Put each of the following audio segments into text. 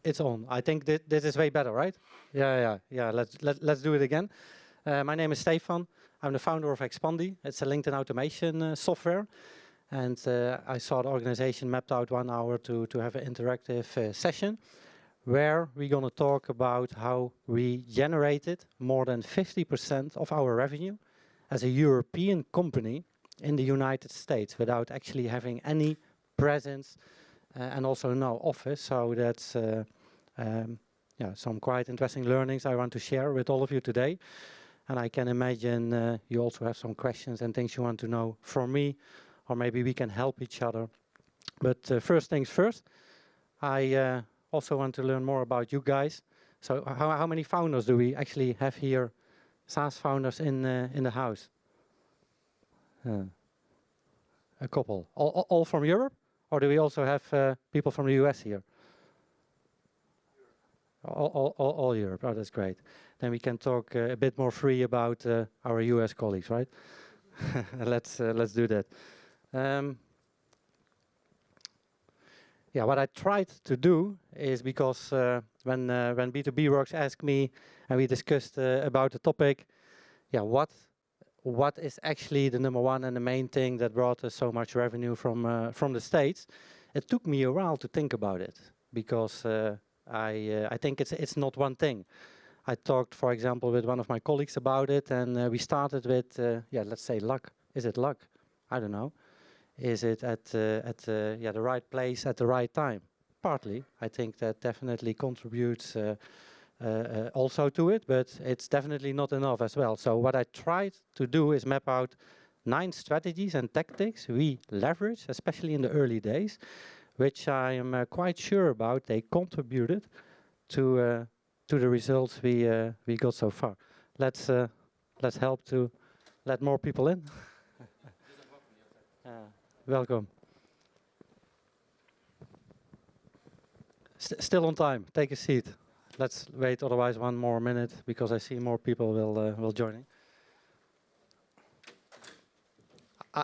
It's on. I think this is way better, right? Yeah. Let's do it again. My name is Stefan. I'm the founder of Expandy. It's a LinkedIn automation software. And I saw the organization mapped out 1 hour to have an interactive session where we're going to talk about how we generated more than 50% of our revenue as a European company in the United States without actually having any presence and also no office. So that's some quite interesting learnings I want to share with all of you today. And I can imagine you also have some questions and things you want to know from me, or maybe we can help each other. But first things first, I also want to learn more about you guys. So how many founders do we actually have here, SaaS founders in the house? A couple. All from Europe? Or do we also have people from the US here? All Europe. Oh, that's great. Then we can talk a bit more free about our US colleagues, right? Let's do that. What I tried to do is because when B2B Rocks asked me and we discussed about the topic, what is actually the number one and the main thing that brought us so much revenue from the States? It took me a while to think about it because I think it's not one thing. I talked, for example, with one of my colleagues about it, and we started with let's say luck. Is it luck? I don't know. Is it at the right place at the right time? Partly. I think that definitely contributes also to it, but it's definitely not enough as well. So what I tried to do is map out 9 strategies and tactics we leverage, especially in the early days, which I am quite sure about they contributed to the results we got so far. Let's help to let more people in. Welcome. Still on time. Take a seat. Let's wait, otherwise 1 more minute, because I see more people will join in.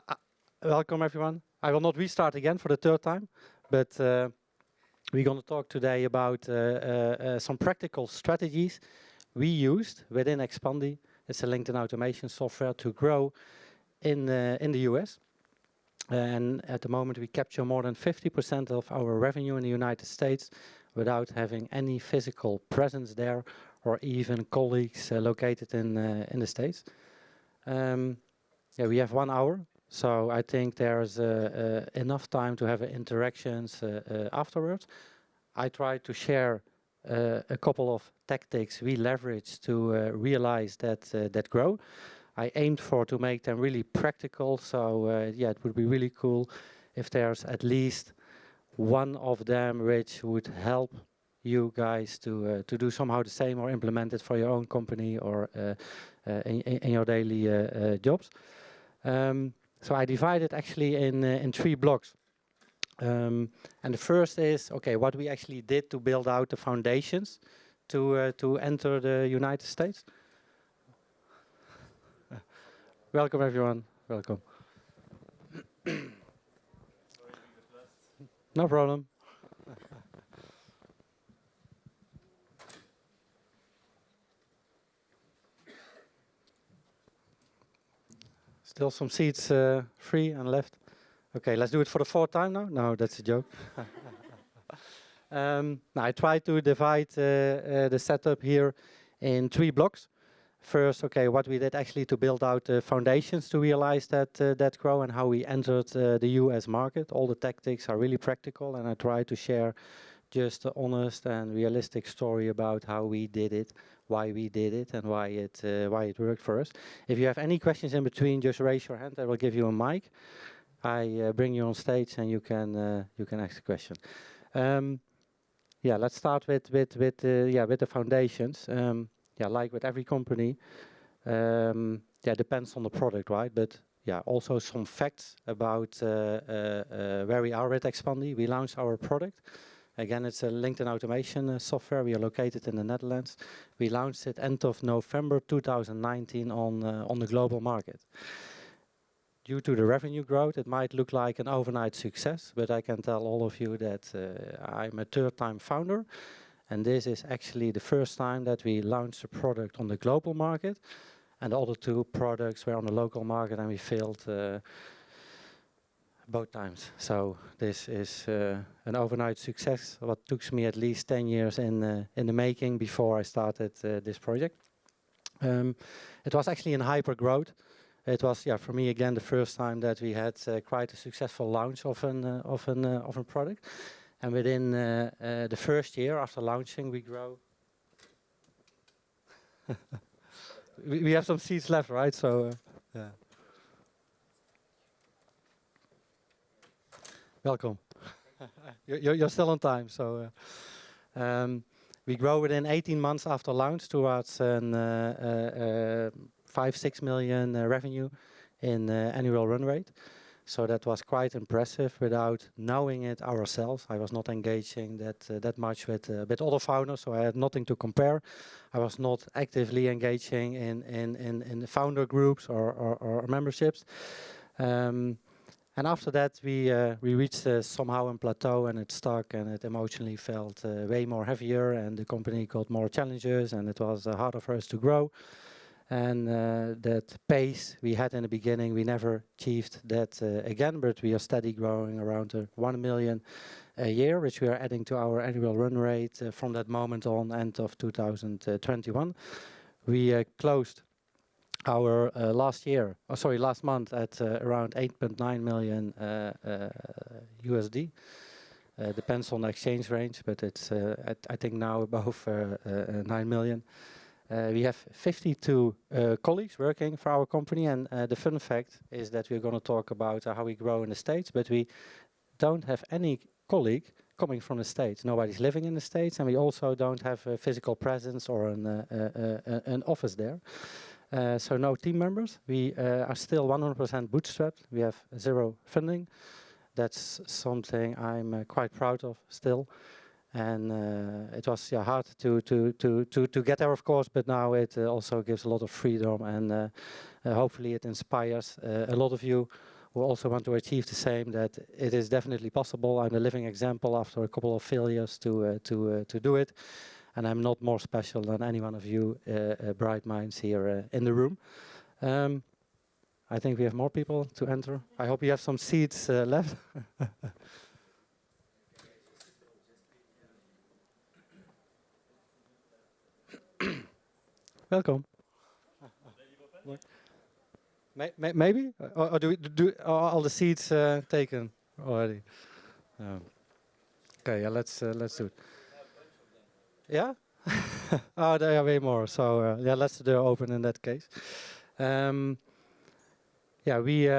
Welcome, everyone. I will not restart again for the 3rd time, but we're going to talk today about some practical strategies we used within Expandy. It's a LinkedIn automation software to grow in the US. And at the moment, we capture more than 50% of our revenue in the United States without having any physical presence there or even colleagues located in the States. We have 1 hour, so I think there's enough time to have interactions afterwards. I try to share a couple of tactics we leverage to realize that grow. I aimed to make them really practical, so it would be really cool if there's at least one of them which would help you guys to do somehow the same or implement it for your own company or in your daily jobs. So I divided actually in 3 blocks. And the first is, what we actually did to build out the foundations to enter the United States. Welcome, everyone. Welcome. No problem. Still some seats free and left. Okay, let's do it for the 4th time now. No, that's a joke. I try to divide the setup here in 3 blocks. First, what we did actually to build out the foundations to realize that grow and how we entered the US market. All the tactics are really practical, and I try to share just an honest and realistic story about how we did it, why we did it, and why it worked for us. If you have any questions in between, just raise your hand. I will give you a mic. I bring you on stage, and you can ask a question. Let's start with the foundations. Like with every company, depends on the product, right? But also some facts about where we are with Expandy. We launched our product. Again, it's a LinkedIn automation software. We are located in the Netherlands. We launched it end of November 2019 on the global market. due to the revenue growth, it might look like an overnight success, but I can tell all of you that I'm a third-time founder, and this is actually the first time that we launched a product on the global market, and the other two products were on the local market, and we failed both times. So this is an overnight success, what took me at least 10 years in the making before I started this project. It was actually in hyper growth. It was, yeah, for me again the first time that we had quite a successful launch of a product, and within the first year after launching, we grow. we have some seats left, right? So yeah. Welcome. You're still on time, so. We grow within 18 months after launch towards 5-6 million revenue in annual run rate. So that was quite impressive without knowing it ourselves. I was not engaging that much with other founders, so I had nothing to compare. I was not actively engaging in the founder groups or memberships. And after that, we reached somehow a plateau, and it stuck, and it emotionally felt way more heavier, and the company got more challenges, and it was harder for us to grow. And that pace we had in the beginning, we never achieved that again, but we are steady growing around 1 million a year, which we are adding to our annual run rate from that moment on, end of 2021. We closed our last month at around 8.9 million USD. Depends on the exchange range, but it's I think now above 9 million. We have 52 colleagues working for our company, and the fun fact is that we're going to talk about how we grow in the States, but we don't have any colleague coming from the States. Nobody's living in the States, and we also don't have a physical presence or an office there. So no team members. We are still 100% bootstrapped. We have 0 funding. That's something I'm quite proud of still. And it was hard to get there, of course, but now it also gives a lot of freedom, and hopefully it inspires a lot of you who also want to achieve the same, that it is definitely possible. I'm a living example after a couple of failures to do it. And I'm not more special than any one of you bright minds here in the room. I think we have more people to enter. I hope you have some seats left. Welcome. Maybe? Or are all the seats taken already? Okay, yeah, let's do it. Yeah? Oh, there are way more. So yeah, let's do open in that case. Yeah, we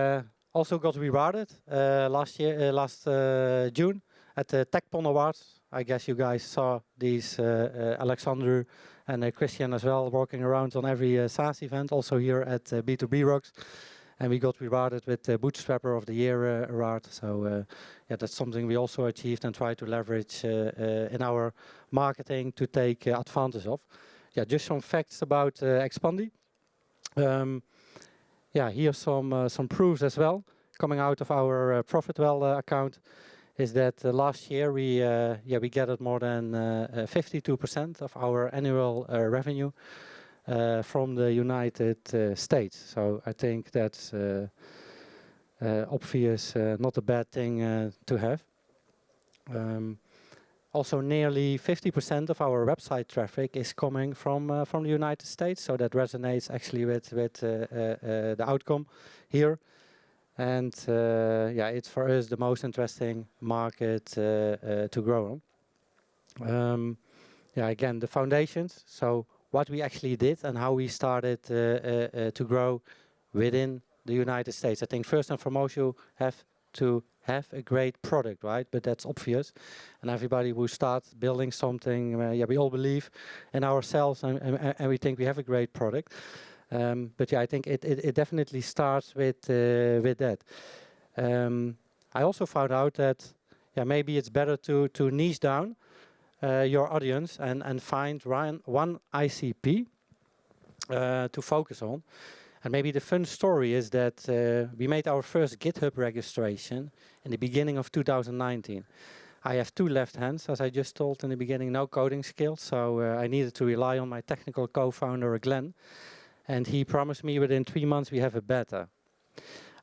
also got rewarded last June at the TechPon Awards. I guess you guys saw these Alexander and Christian as well walking around on every SaaS event, also here at B2B Rocks. And we got rewarded with the Bootstrapper of the Year award. So yeah, that's something we also achieved and try to leverage in our marketing to take advantage of. Yeah, just some facts about Expandi. Yeah, here's some proofs as well coming out of our ProfitWell account. Is that last year we gathered more than 52% of our annual revenue from the United States. So I think that's obvious, not a bad thing to have. Also, nearly 50% of our website traffic is coming from the United States, so that resonates actually with the outcome here. And yeah, it's for us the most interesting market to grow on. Yeah, again, the foundations. So what we actually did and how we started to grow within the United States. I think first and foremost you have to have a great product, right? But that's obvious. And everybody who starts building something, yeah, we all believe in ourselves and we think we have a great product. But yeah, I think it definitely starts with that. I also found out that yeah, maybe it's better to niche down your audience and find one ICP to focus on. And maybe the fun story is that we made our first GitHub registration in the beginning of 2019. I have two left hands, as I just told in the beginning, no coding skills, so I needed to rely on my technical co-founder, Glenn, and he promised me within 3 months we have a beta.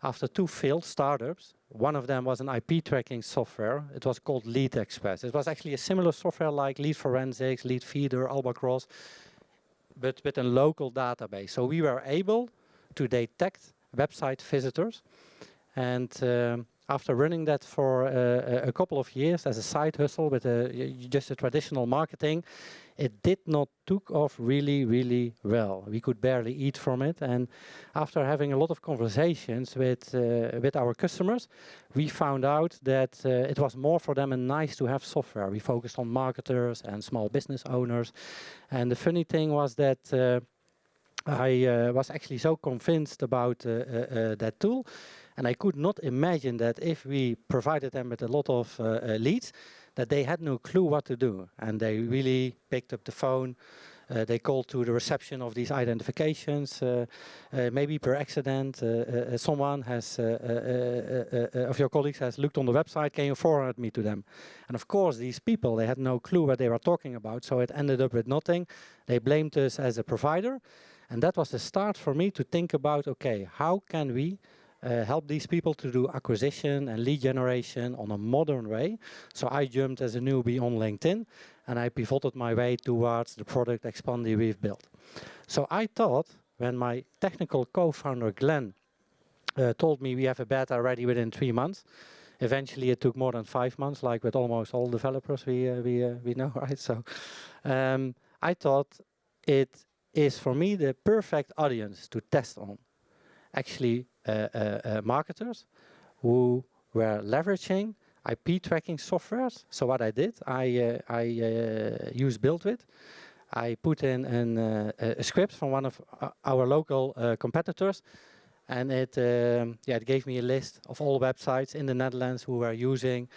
After 2 failed startups, one of them was an IP tracking software. It was called Lead Express. It was actually a similar software like Lead Forensics, Lead Feeder, Albacross, but with a local database. So we were able to detect website visitors, and after running that for a couple of years as a side hustle with just a traditional marketing, it did not took off really, really well. We could barely eat from it. And after having a lot of conversations with our customers, we found out that it was more for them a nice to have software. We focused on marketers and small business owners. And the funny thing was that I was actually so convinced about that tool. And I could not imagine that if we provided them with a lot of leads, that they had no clue what to do. And they really picked up the phone. They called to the reception of these identifications. Maybe per accident, someone has, of your colleagues has looked on the website, can you forward me to them? And of course, these people, they had no clue what they were talking about. So it ended up with nothing. They blamed us as a provider. And that was the start for me to think about, okay, how can we help these people to do acquisition and lead generation on a modern way. So I jumped as a newbie on LinkedIn, and I pivoted my way towards the product Expandi we've built. So I thought, when my technical co-founder Glenn told me we have a beta ready within 3 months, eventually it took more than 5 months, like with almost all developers we know, right? So I thought it is for me the perfect audience to test on. Actually, marketers who were leveraging IP tracking softwares. So what I did, I used BuildWith. I put in a script from one of our local competitors, and it gave me a list of all websites in the Netherlands who were using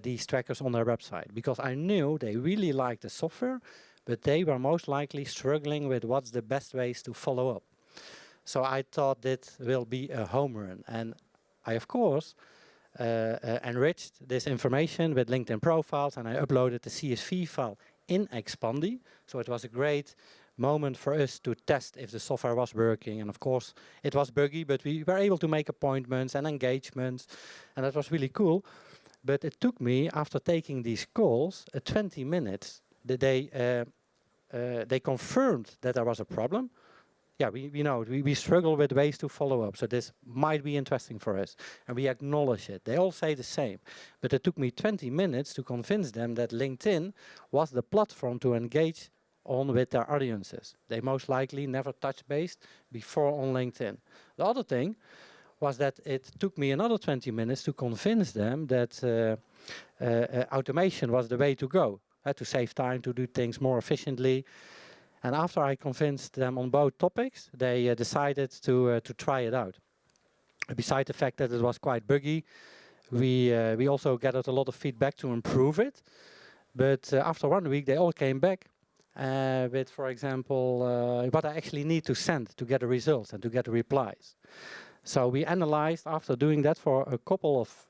these trackers on their website, because I knew they really liked the software, but they were most likely struggling with what's the best ways to follow up. So I thought that will be a home run. And I, of course, enriched this information with LinkedIn profiles, and I uploaded the CSV file in Expandi. So it was a great moment for us to test if the software was working. And of course, it was buggy, but we were able to make appointments and engagements. And that was really cool. But it took me, after taking these calls, 20 minutes. They confirmed that there was a problem. Yeah, we know it. We struggle with ways to follow up, so this might be interesting for us, and we acknowledge it. They all say the same, but it took me 20 minutes to convince them that LinkedIn was the platform to engage on with their audiences. They most likely never touched base before on LinkedIn. The other thing was that it took me another 20 minutes to convince them that automation was the way to go, to save time, to do things more efficiently. And after I convinced them on both topics, they decided to try it out. Besides the fact that it was quite buggy, we also gathered a lot of feedback to improve it. But after 1 week, they all came back with, for example, what I actually need to send to get the results and to get the replies. So we analyzed, after doing that for a couple of,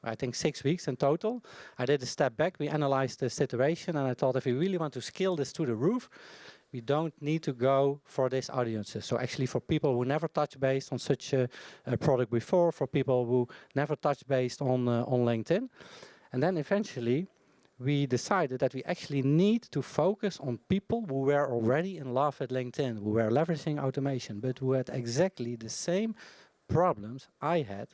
I think 6 weeks in total, I did a step back, we analyzed the situation, and I thought if we really want to scale this to the roof, we don't need to go for these audiences. So actually for people who never touched base on such a product before, for people who never touched base on LinkedIn. And then eventually we decided that we actually need to focus on people who were already in love with LinkedIn, who were leveraging automation, but who had exactly the same problems I had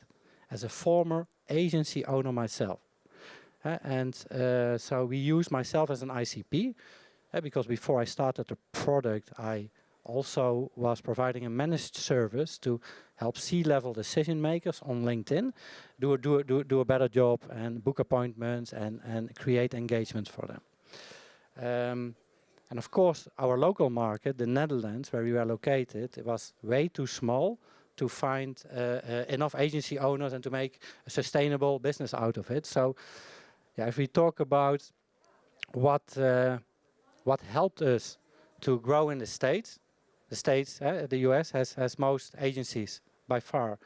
as a former agency owner myself. So we used myself as an ICP, because before I started the product, I also was providing a managed service to help C-level decision makers on LinkedIn do a better job and book appointments and create engagements for them. And of course, our local market, the Netherlands, where we were located, it was way too small to find enough agency owners and to make a sustainable business out of it. So, yeah, if we talk about what helped us to grow in the States, the States, the US has most agencies by far.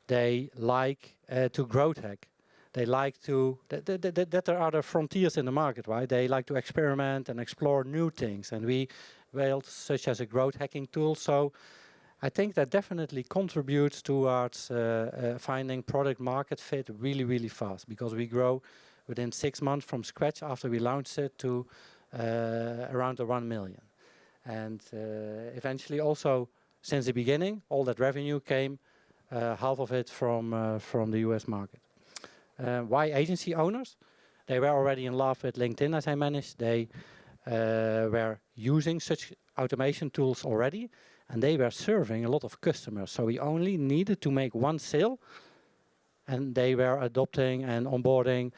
They like to growth hack. They like to, that there are the frontiers in the market, right? They like to experiment and explore new things. And we built such as a growth hacking tool. So I think that definitely contributes towards finding product market fit really, really fast, because we grow within 6 months from scratch after we launched it to around the 1 million. And eventually also, since the beginning, all that revenue came, half of it from the US market. Why agency owners? They were already in love with LinkedIn, as I managed. They were using such automation tools already, and they were serving a lot of customers. So we only needed to make one sale, and they were adopting and onboarding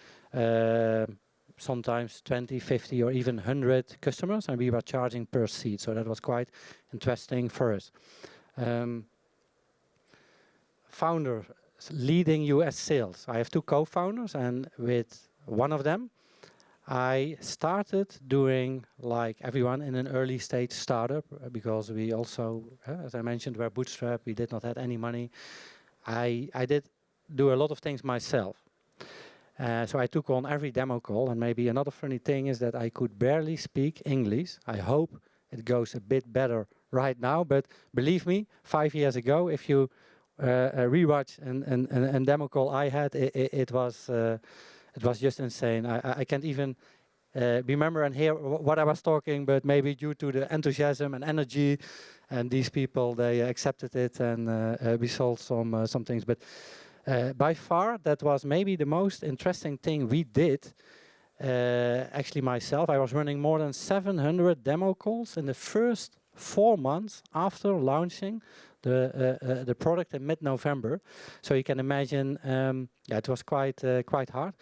sometimes 20, 50, or even 100 customers, and we were charging per seat. So that was quite interesting for us. Founder leading US sales. I have 2 co-founders, and with one of them, I started doing, like everyone, in an early stage startup, because we also, as I mentioned, were bootstrapped. We did not have any money. I did do a lot of things myself. So I took on every demo call, and maybe another funny thing is that I could barely speak English. I hope it goes a bit better right now, but believe me, 5 years ago, if you rewatch and demo call I had, it was just insane. I can't even remember and hear what I was talking, but maybe due to the enthusiasm and energy, and these people, they accepted it, and we solved some things. But by far, that was maybe the most interesting thing we did. Actually, myself, I was running more than 700 demo calls in the first 4 months after launching the product in mid-November. So you can imagine, it was quite hard.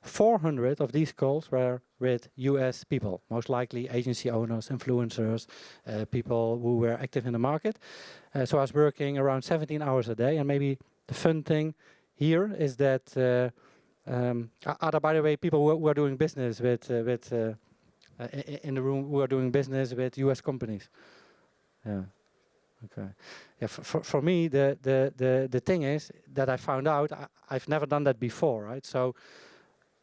400 of these calls were with US people, most likely agency owners, influencers, people who were active in the market. So I was working around 17 hours a day, and maybe the fun thing here is that, are there, by the way, people who are doing business with in the room who are doing business with US companies? Yeah. Okay. Yeah. For me, the thing is that I found out I've never done that before, right? So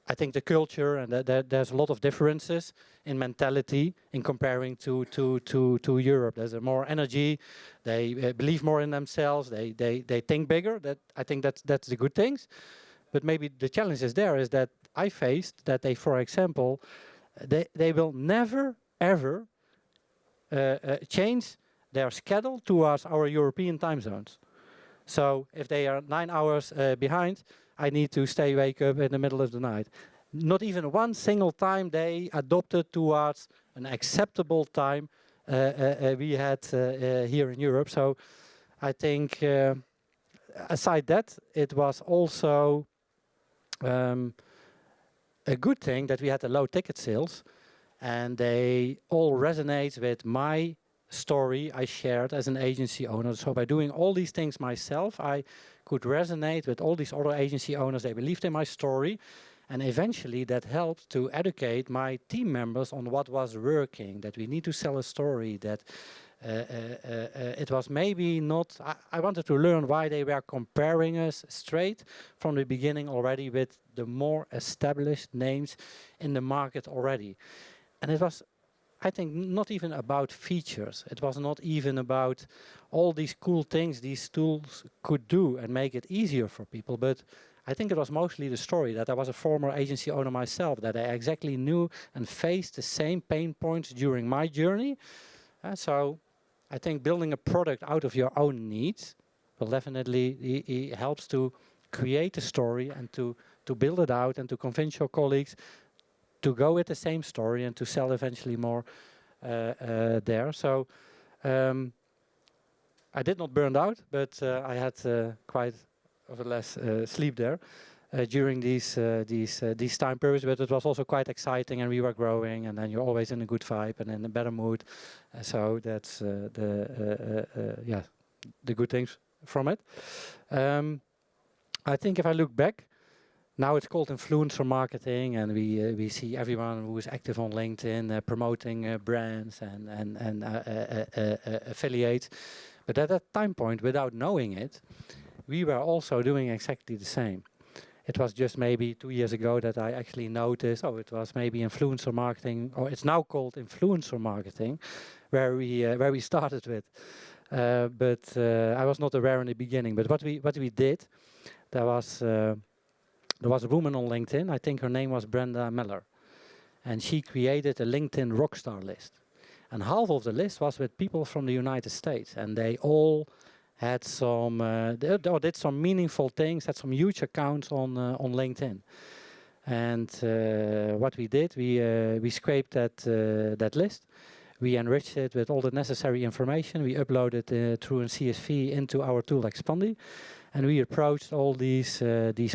I think the culture and there's a lot of differences in mentality in comparing to Europe. There's a more energy. They believe more in themselves. They think bigger. That I think that's the good things. But maybe the challenge is there is that I faced that they, for example, they will never ever change their schedule towards our European time zones. So if they are 9 hours behind, I need to wake up in the middle of the night. Not even one single time they adopted towards an acceptable time we had here in Europe. So I think aside that, it was also a good thing that we had the low ticket sales, and they all resonate with my story I shared as an agency owner. So by doing all these things myself, I could resonate with all these other agency owners. They believed in my story, and eventually that helped to educate my team members on what was working, that we need to sell a story, that it was maybe not, I wanted to learn why they were comparing us straight from the beginning already with the more established names in the market already. And it was, I think, not even about features. It was not even about all these cool things these tools could do and make it easier for people. But I think it was mostly the story that I was a former agency owner myself, that I exactly knew and faced the same pain points during my journey. So I think building a product out of your own needs will definitely helps to create a story and to build it out and to convince your colleagues to go with the same story and to sell eventually more there. So I did not burn out, but I had quite of a less sleep there during these time periods. But it was also quite exciting, and we were growing, and then you're always in a good vibe and in a better mood. So that's the good things from it. I think if I look back Now it's called influencer marketing, and we see everyone who is active on LinkedIn promoting brands and affiliates. But at that time point, without knowing it, we were also doing exactly the same. It was just maybe 2 years ago that I actually noticed, oh, it was maybe influencer marketing, or it's now called influencer marketing, where we started with. But I was not aware in the beginning. But what we did, there was a woman on LinkedIn. I think her name was Brenda Miller, and she created a LinkedIn Rockstar list. And half of the list was with people from the United States, and they all had some, did some meaningful things, had some huge accounts on LinkedIn. And what we did, we scraped that list. We enriched it with all the necessary information. We uploaded through a CSV into our tool Expandy, and we approached all these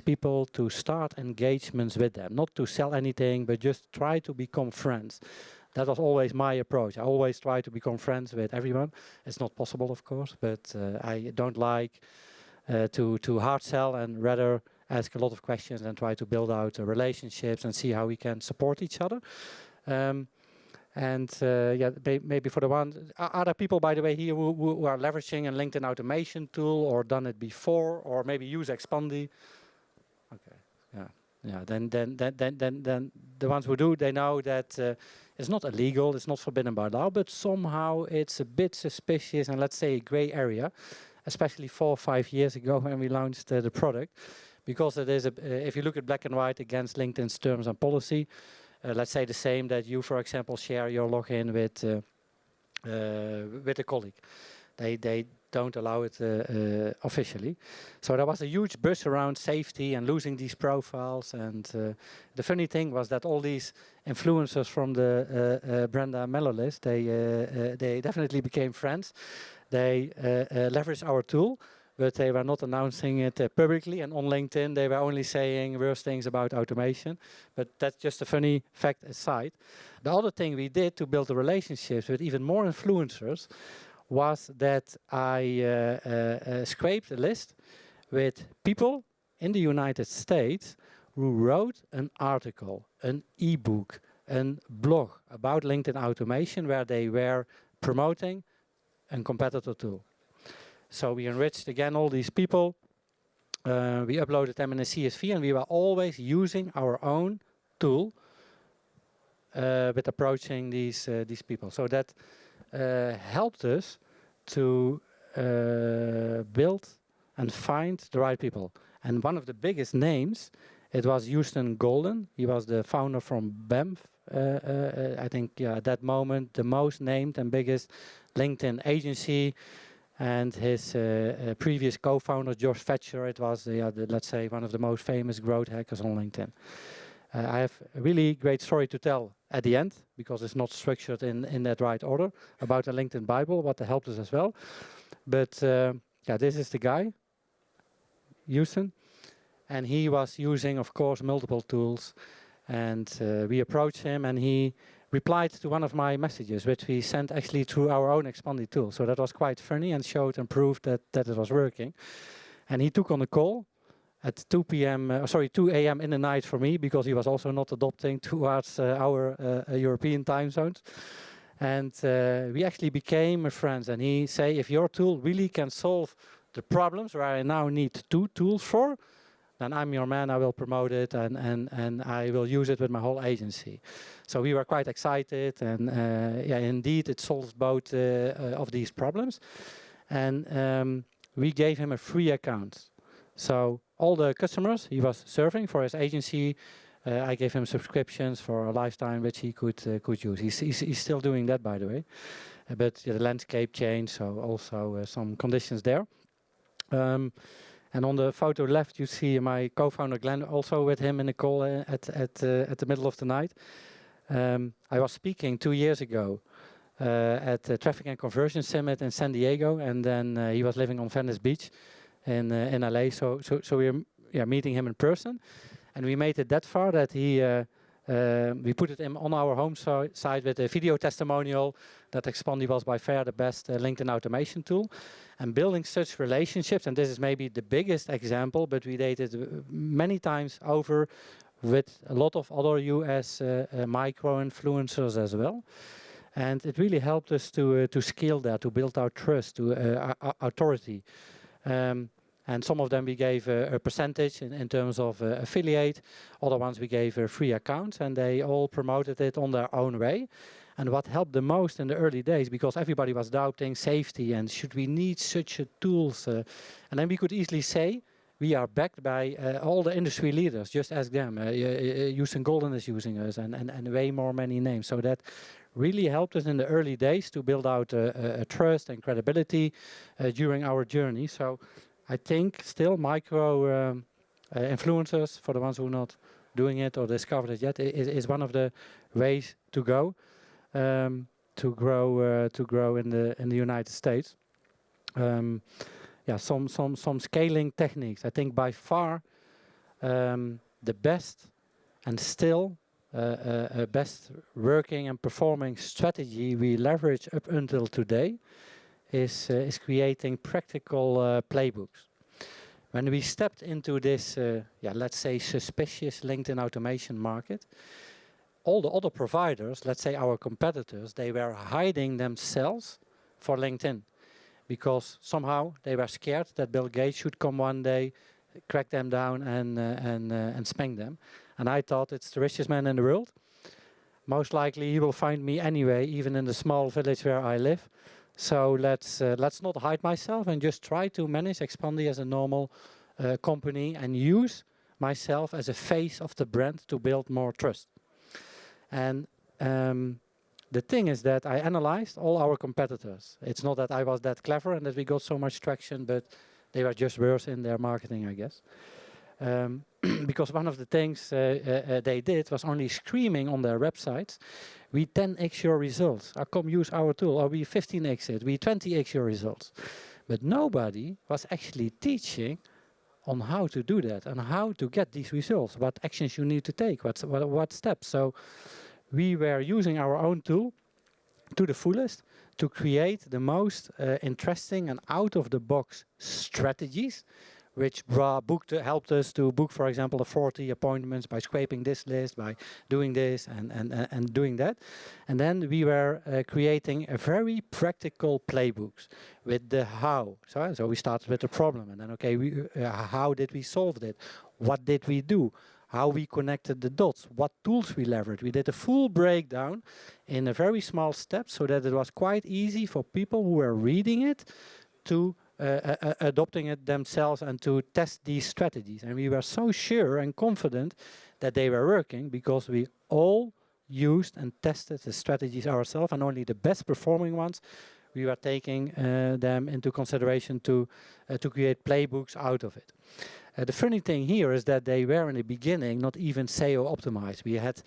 people to start engagements with them, not to sell anything, but just try to become friends. That was always my approach. I always try to become friends with everyone. It's not possible, of course, but I don't like to hard sell, and rather ask a lot of questions and try to build out relationships and see how we can support each other. Maybe for the one, are there people, by the way, here who are leveraging a LinkedIn automation tool or done it before, or maybe use Expandy? Okay, yeah. Then the ones who do, they know that it's not illegal, it's not forbidden by law, but somehow it's a bit suspicious and, let's say, a gray area, especially 4 or 5 years ago when we launched the product, because it is if you look at black and white against LinkedIn's terms and policy. Let's say the same that you, for example, share your login with a colleague. They don't allow it officially. So there was a huge buzz around safety and losing these profiles. And the funny thing was that all these influencers from the Brenda Miller list, they definitely became friends. They leveraged our tool, but they were not announcing it publicly, and on LinkedIn they were only saying worse things about automation. But that's just a funny fact aside. The other thing we did to build the relationships with even more influencers was that I scraped a list with people in the United States who wrote an article, an ebook, a blog about LinkedIn automation where they were promoting a competitor tool. So we enriched again all these people. We uploaded them in a CSV, and we were always using our own tool with approaching these people. So that helped us to build and find the right people. And one of the biggest names, it was Houston Golden. He was the founder from BAMF. I think at that moment the most named and biggest LinkedIn agency. And his previous co-founder, Josh Fetcher, it was, let's say, one of the most famous growth hackers on LinkedIn. I have a really great story to tell at the end, because it's not structured in that right order, about the LinkedIn Bible, what helped us as well. But this is the guy, Houston. And he was using, of course, multiple tools. And we approached him, and he replied to one of my messages, which we sent actually through our own Expandy tool. So that was quite funny and showed and proved that it was working. And he took on a call at 2 a.m. in the night for me, because he was also not adopting towards our European time zones. And we actually became friends. And he said, if your tool really can solve the problems where I now need 2 tools for, then I'm your man, I will promote it, and I will use it with my whole agency. So we were quite excited, and indeed it solved both of these problems. And we gave him a free account. So all the customers he was serving for his agency, I gave him subscriptions for a lifetime, which he could use. He's still doing that, by the way. But the landscape changed, so also some conditions there. And on the photo left, you see my co-founder Glenn, also with him in a call at the middle of the night. I was speaking 2 years ago at the Traffic and Conversion Summit in San Diego, and then he was living on Venice Beach in LA. So we were meeting him in person, and we made it that far that he We put it on our home site with a video testimonial that Expandy was by far the best LinkedIn automation tool. And building such relationships, and this is maybe the biggest example, but we did it many times over with a lot of other US micro-influencers as well. And it really helped us to scale that, to build our trust, to authority. And some of them we gave a percentage in terms of affiliate. Other ones we gave free accounts, and they all promoted it on their own way. And what helped the most in the early days, because everybody was doubting safety and should we need such a tools? And then we could easily say, we are backed by all the industry leaders. Just ask them. Houston Golden is using us, and way more many names. So that really helped us in the early days to build out a trust and credibility during our journey. So I think still micro influencers, for the ones who are not doing it or discovered it yet, is one of the ways to go to grow in the United States. Yeah, some scaling techniques. I think by far the best and still best working and performing strategy we leverage up until today is creating practical playbooks. When we stepped into this, let's say suspicious LinkedIn automation market, all the other providers, let's say our competitors, they were hiding themselves for LinkedIn because somehow they were scared that Bill Gates should come one day, crack them down and spank them. And I thought, it's the richest man in the world. Most likely he will find me anyway, even in the small village where I live. So let's not hide myself and just try to manage Expandy as a normal company and use myself as a face of the brand to build more trust. And the thing is that I analyzed all our competitors. It's not that I was that clever and that we got so much traction, but they were just worse in their marketing, I guess. Because one of the things they did was only screaming on their websites, we 10x your results, or come use our tool, or we 15x it, we 20x your results. But nobody was actually teaching on how to do that and how to get these results, what actions you need to take, what steps. So we were using our own tool to the fullest to create the most interesting and out-of-the-box strategies, which helped us to book, for example, the 40 appointments by scraping this list, by doing this and doing that. And then we were creating a very practical playbooks with the how. So we started with the problem, and then, okay, how did we solve it? What did we do? How we connected the dots? What tools we leveraged? We did a full breakdown in a very small steps so that it was quite easy for people who were reading it to adopting it themselves and to test these strategies. And we were so sure and confident that they were working because we all used and tested the strategies ourselves, and only the best performing ones we were taking them into consideration to create playbooks out of it. The funny thing here is that they were in the beginning not even SEO optimized. We had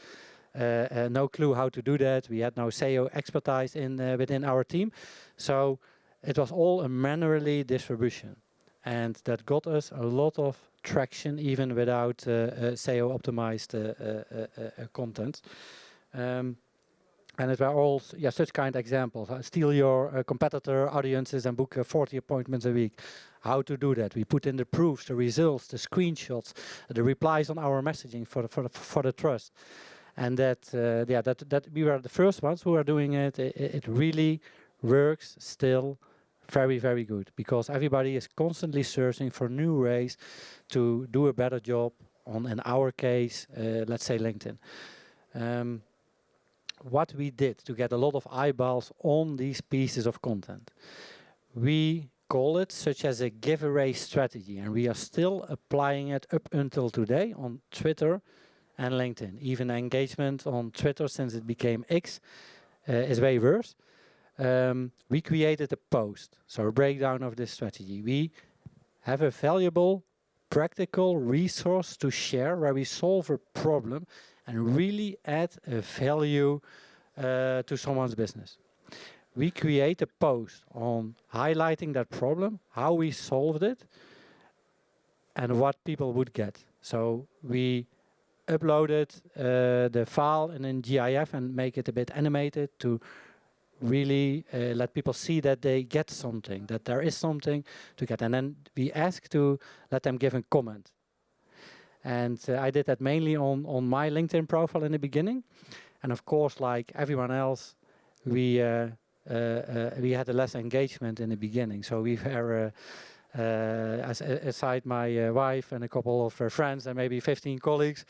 no clue how to do that. We had no SEO expertise within our team. So it was all a manually distribution, and that got us a lot of traction even without SEO optimized content. And it were all such kind of examples. Steal your competitor audiences and book 40 appointments a week. How to do that? We put in the proofs, the results, the screenshots, the replies on our messaging for the trust. And that we were the first ones who are doing it. It really works still very, very good, because everybody is constantly searching for new ways to do a better job on, in our case, let's say LinkedIn. What we did to get a lot of eyeballs on these pieces of content, we call it such as a giveaway strategy, and we are still applying it up until today on Twitter and LinkedIn. Even engagement on Twitter, since it became X, is way worse. We created a post, so a breakdown of this strategy. We have a valuable, practical resource to share where we solve a problem and really add a value to someone's business. We create a post on highlighting that problem, how we solved it, and what people would get. So we uploaded the file in a GIF and make it a bit animated to really let people see that they get something, that there is something to get. And then we ask to let them give a comment. And I did that mainly on my LinkedIn profile in the beginning. And of course, like everyone else, we had a less engagement in the beginning. So we were, aside my wife and a couple of friends and maybe 15 colleagues,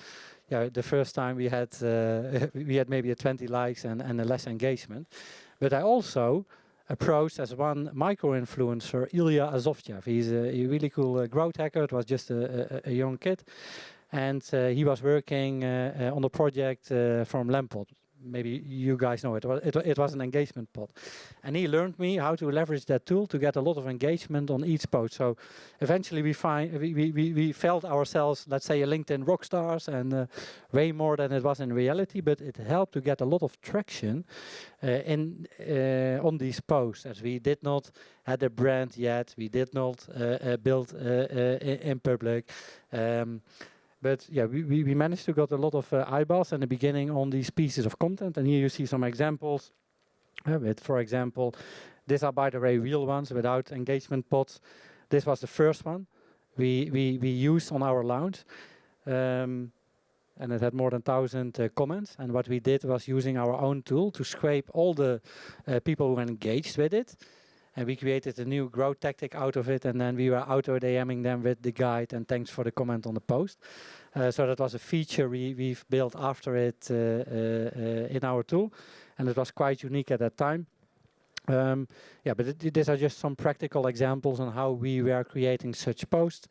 yeah, the first time we had maybe 20 likes and a less engagement. But I also approached as one micro-influencer, Ilya Azovtyev. He's a really cool growth hacker. It was just a young kid. And he was working on a project from Lampot. Maybe you guys know it. It was an engagement pod. And he learned me how to leverage that tool to get a lot of engagement on each post. So eventually we felt ourselves, let's say, a LinkedIn rock stars and way more than it was in reality, but it helped to get a lot of traction on these posts, as we did not have a brand yet. We did not build in public. But yeah, we managed to get a lot of eyeballs in the beginning on these pieces of content. And here you see some examples. With, for example, these are, by the way, real ones without engagement pods. This was the first one we used on our launch. And it had more than 1,000 comments. And what we did was using our own tool to scrape all the people who engaged with it. And we created a new growth tactic out of it, and then we were auto-DMing them with the guide and thanks for the comment on the post. So that was a feature we've built after it in our tool, and it was quite unique at that time. Yeah, but these are just some practical examples on how we were creating such posts.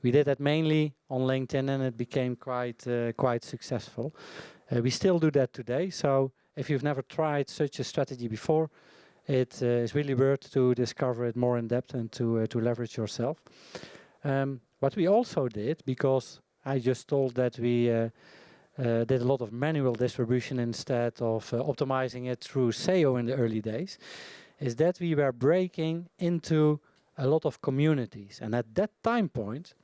We did that mainly on LinkedIn, and it became quite successful. We still do that today, so if you've never tried such a strategy before, it is really worth to discover it more in depth and to leverage yourself. What we also did, because I just told that we did a lot of manual distribution instead of optimizing it through SEO in the early days, is that we were breaking into a lot of communities. And at that time point,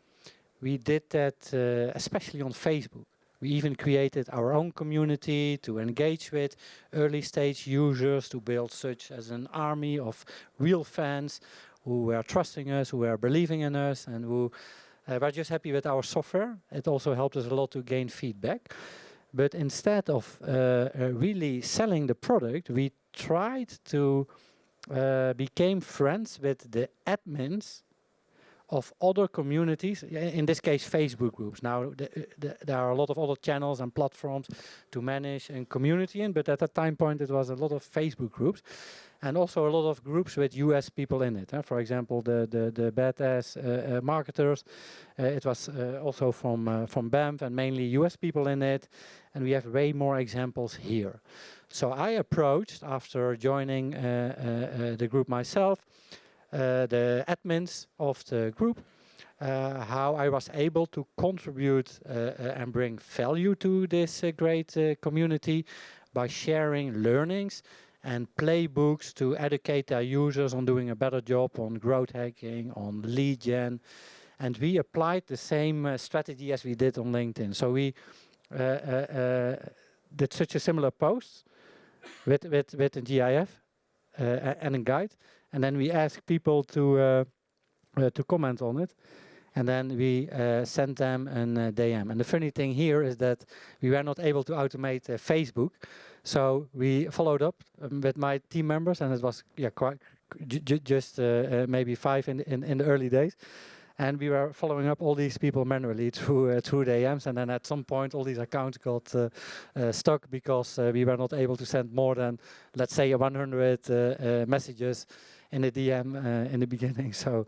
we did that especially on Facebook. We even created our own community to engage with early stage users, to build such as an army of real fans who were trusting us, who were believing in us, and who were just happy with our software. It also helped us a lot to gain feedback. But instead of really selling the product, we tried to become friends with the admins of other communities, in this case Facebook groups. Now there are a lot of other channels and platforms to manage a community in, but at that time point it was a lot of Facebook groups and also a lot of groups with US people in it. For example, the badass marketers, it was also from BAMF and mainly US people in it, and we have way more examples here. So I approached, after joining the group myself, the admins of the group, how I was able to contribute and bring value to this great community by sharing learnings and playbooks to educate their users on doing a better job on growth hacking, on lead gen. And we applied the same strategy as we did on LinkedIn. So we did such a similar post with a GIF and a guide. And then we ask people to comment on it, and then we send them a DM. And the funny thing here is that we were not able to automate Facebook, so we followed up with my team members, and it was quite just maybe 5 in the early days. And we were following up all these people manually through DMs, and then at some point all these accounts got stuck because we were not able to send more than, let's say, 100 messages in the DM in the beginning. So,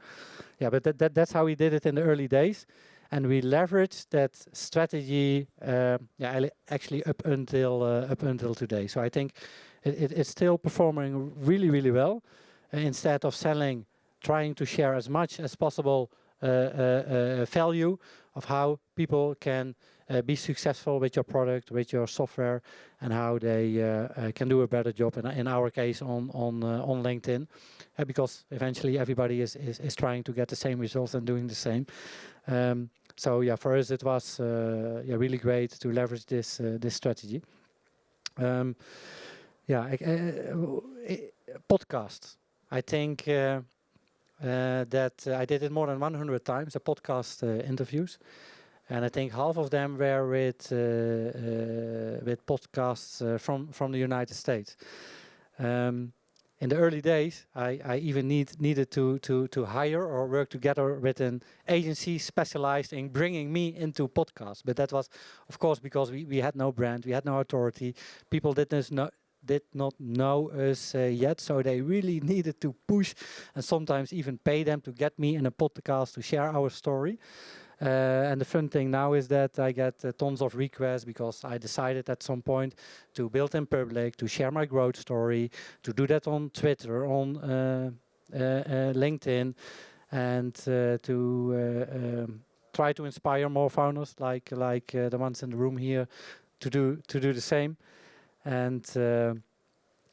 yeah, but that's how we did it in the early days, and we leveraged that strategy, actually up until today. So I think it's still performing really well. Instead of selling, trying to share as much as possible value of how people can be successful with your product, with your software, and how they can do a better job. In our case, on LinkedIn, because eventually everybody is trying to get the same results and doing the same. So yeah, for us it was really great to leverage this strategy. Podcasts. I think that I did it more than 100 times, the podcast interviews. And I think half of them were with podcasts from the United States. In the early days, I even needed to hire or work together with an agency specialized in bringing me into podcasts. But that was, of course, because we had no brand, we had no authority. People did not know us yet, so they really needed to push and sometimes even pay them to get me in a podcast to share our story. And the fun thing now is that I get tons of requests because I decided at some point to build in public, to share my growth story, to do that on Twitter, on LinkedIn, and to try to inspire more founders like the ones in the room here to do the same. And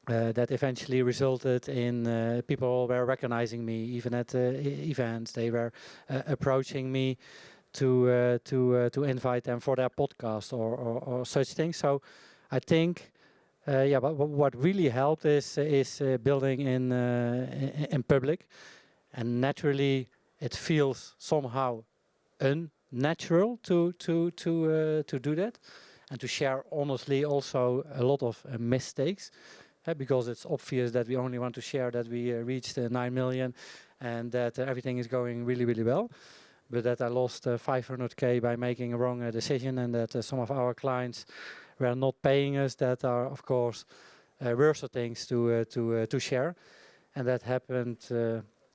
that eventually resulted in people were recognizing me, even at events. They were approaching me to invite them for their podcast or such things. So I think, but what really helped is building in public, and naturally it feels somehow unnatural to do that, and to share honestly also a lot of mistakes. Because it's obvious that we only want to share that we reached 9 million and that everything is going really, really well. But that I lost 500K by making a wrong decision, and that some of our clients were not paying us. That are, of course, worse things to share. And that happened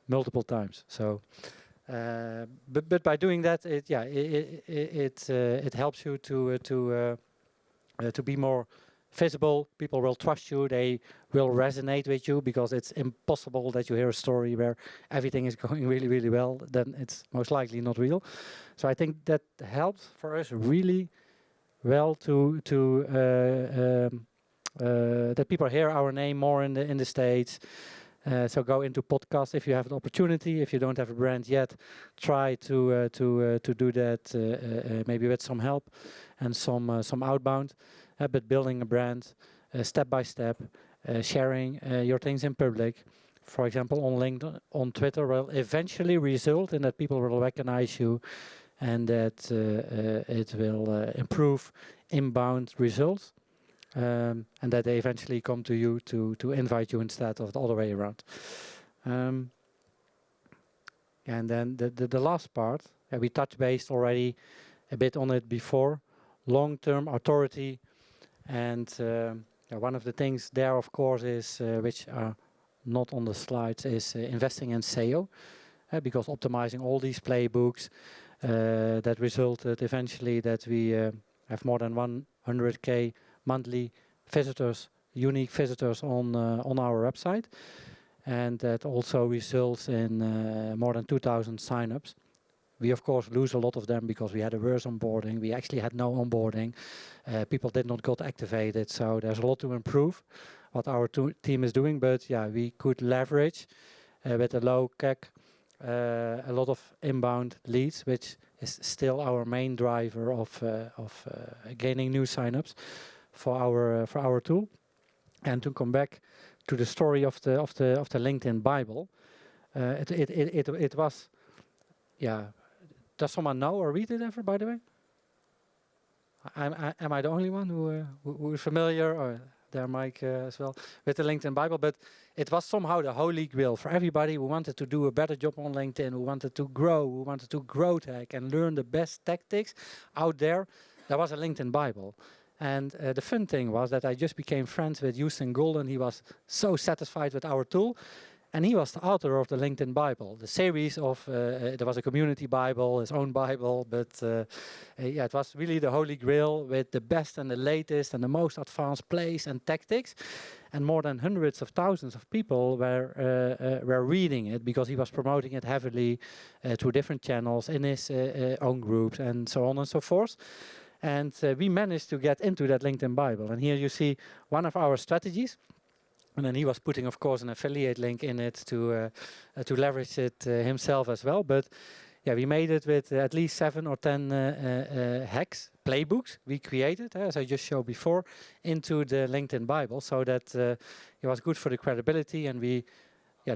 multiple times. So, but by doing that, it helps you to be more visible. People will trust you, they will resonate with you, because it's impossible that you hear a story where everything is going really, really well, then it's most likely not real. So I think that helped for us really well that people hear our name more in the States. So go into podcasts if you have an opportunity. If you don't have a brand yet, try to do that, maybe with some help and some outbound. But building a brand step by step, sharing your things in public, for example on LinkedIn, on Twitter, will eventually result in that people will recognize you, and that it will improve inbound results, and that they eventually come to you to invite you instead of the other way around. And then the last part, we touched base already a bit on it before, long-term authority. And one of the things there, of course, is which are not on the slides, is investing in SEO, because optimizing all these playbooks that resulted eventually that we have more than 100K monthly visitors, unique visitors on our website, and that also results in more than 2,000 signups. We, of course, lose a lot of them because we had a worse onboarding. We actually had no onboarding. People did not get activated. So there's a lot to improve what our team is doing. But yeah, we could leverage with a low CAC a lot of inbound leads, which is still our main driver of gaining new signups for our tool. And to come back to the story of the LinkedIn Bible, it was, yeah. Does someone know or read it ever, by the way? Am I the only one who is familiar, or there Mike as well, with the LinkedIn Bible? But it was somehow the holy grail for everybody who wanted to do a better job on LinkedIn, who wanted to grow, who wanted to growth hack and learn the best tactics out there. There was a LinkedIn Bible. And the fun thing was that I just became friends with Houston Golden. He was so satisfied with our tool. And he was the author of the LinkedIn Bible, the series of, there was a community Bible, his own Bible, but it was really the holy grail with the best and the latest and the most advanced plays and tactics. And more than hundreds of thousands of people were reading it, because he was promoting it heavily through different channels in his own groups and so on and so forth. And we managed to get into that LinkedIn Bible. And here you see one of our strategies. And then he was putting, of course, an affiliate link in it to leverage it himself as well. But yeah, we made it with at least 7 or 10 hacks, playbooks we created, as I just showed before, into the LinkedIn Bible, so that it was good for the credibility, and we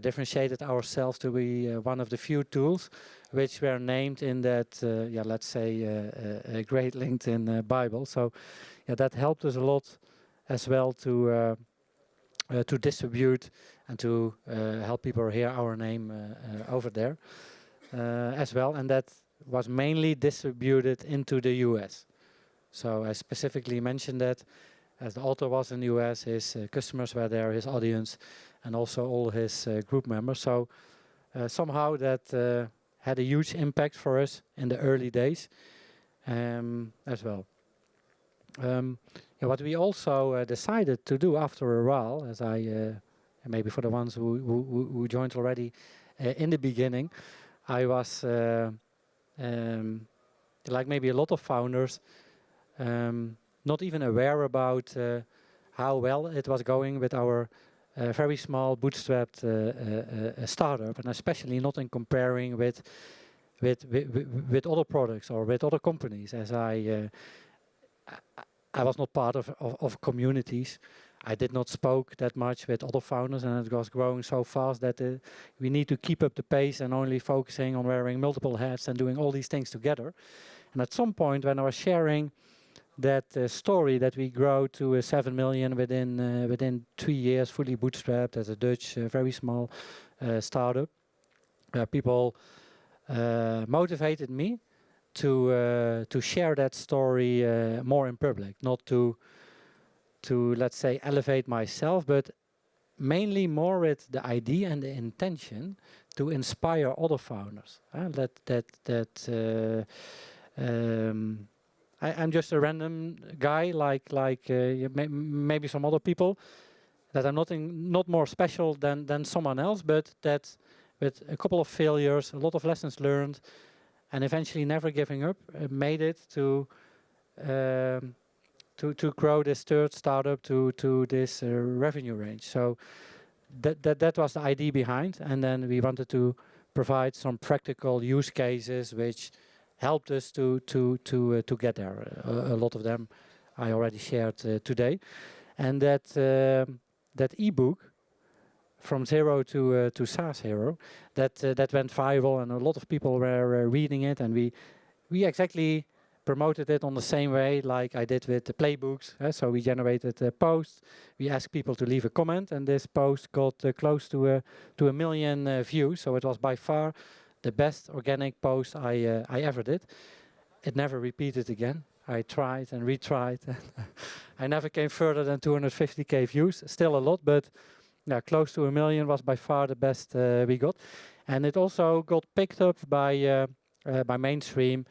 differentiated ourselves to be one of the few tools which were named in that, let's say, a great LinkedIn Bible. So, that helped us a lot as well to distribute and to help people hear our name over there as well. And that was mainly distributed into the US. So I specifically mentioned that, as the author was in the US, his customers were there, his audience, and also all his group members. So somehow that had a huge impact for us in the early days as well. What we also decided to do after a while, as maybe for the ones who joined already in the beginning, I was like maybe a lot of founders, not even aware about how well it was going with our very small bootstrapped startup, and especially not in comparing with other products or with other companies, as I was not part of communities. I did not spoke that much with other founders, and it was growing so fast that we need to keep up the pace and only focusing on wearing multiple hats and doing all these things together. And at some point, when I was sharing that story that we grow to 7 million within 3 years, fully bootstrapped as a Dutch very small startup, people motivated me to share that story more in public, not to let's say elevate myself, but mainly more with the idea and the intention to inspire other founders. I'm just a random guy, like maybe some other people, that I'm not more special than someone else, but that with a couple of failures, a lot of lessons learned, and eventually never giving up, made it to grow this third startup to this revenue range. So that was the idea behind, and then we wanted to provide some practical use cases which helped us to get there. A lot of them I already shared today, and that ebook, From Zero to SaaS Hero, that went viral, and a lot of people were reading it, and we exactly promoted it on the same way like I did with the playbooks. So we generated a post, we asked people to leave a comment, and this post got close to a million views. So it was by far the best organic post I ever did. It never repeated again. I tried and retried. I never came further than 250k views. Still a lot, but close to a million was by far the best we got. And it also got picked up by mainstream.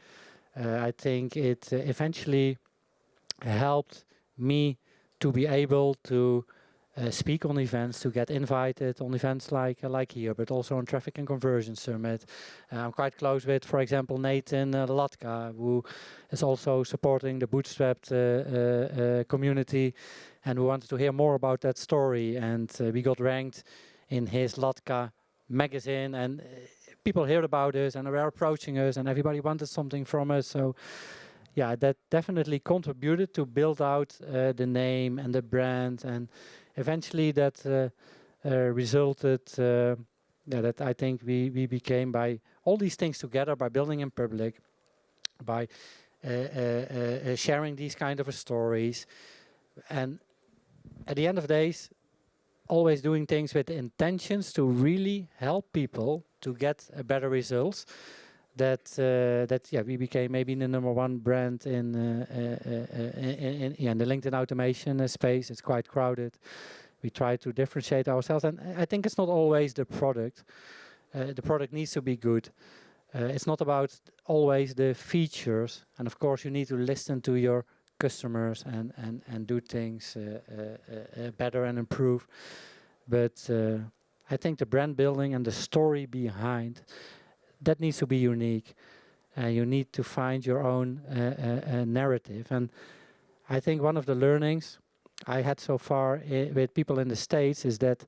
I think it eventually helped me to be able to speak on events, to get invited on events like here, but also on Traffic and Conversion Summit. I'm quite close with, for example, Nathan Latka, who is also supporting the Bootstrapped community, and who wanted to hear more about that story. And we got ranked in his Latka magazine, and people heard about us and were approaching us, and everybody wanted something from us. So yeah, that definitely contributed to build out the name and the brand, and eventually that resulted that I think we became, by all these things together, by building in public, by sharing these kind of stories, and at the end of the days, always doing things with intentions to really help people to get better results. We became maybe the #1 brand in the LinkedIn automation space. It's quite crowded. We try to differentiate ourselves, and I think it's not always the product. The product needs to be good. It's not about always the features, and of course you need to listen to your customers and do things better and improve. But I think the brand building and the story behind that needs to be unique. You need to find your own narrative. And I think one of the learnings I had so far with people in the States is that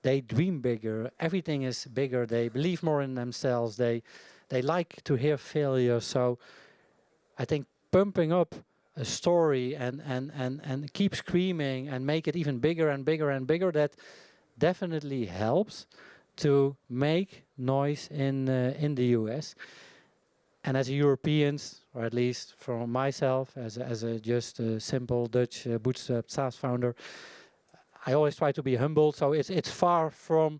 they dream bigger. Everything is bigger. They believe more in themselves. They they like to hear failure. So I think pumping up a story and keep screaming and make it even bigger and bigger and bigger, that definitely helps to make noise in the US. And as Europeans, or at least for myself, as a just a simple Dutch bootstrapped SaaS founder, I always try to be humble. So it's far from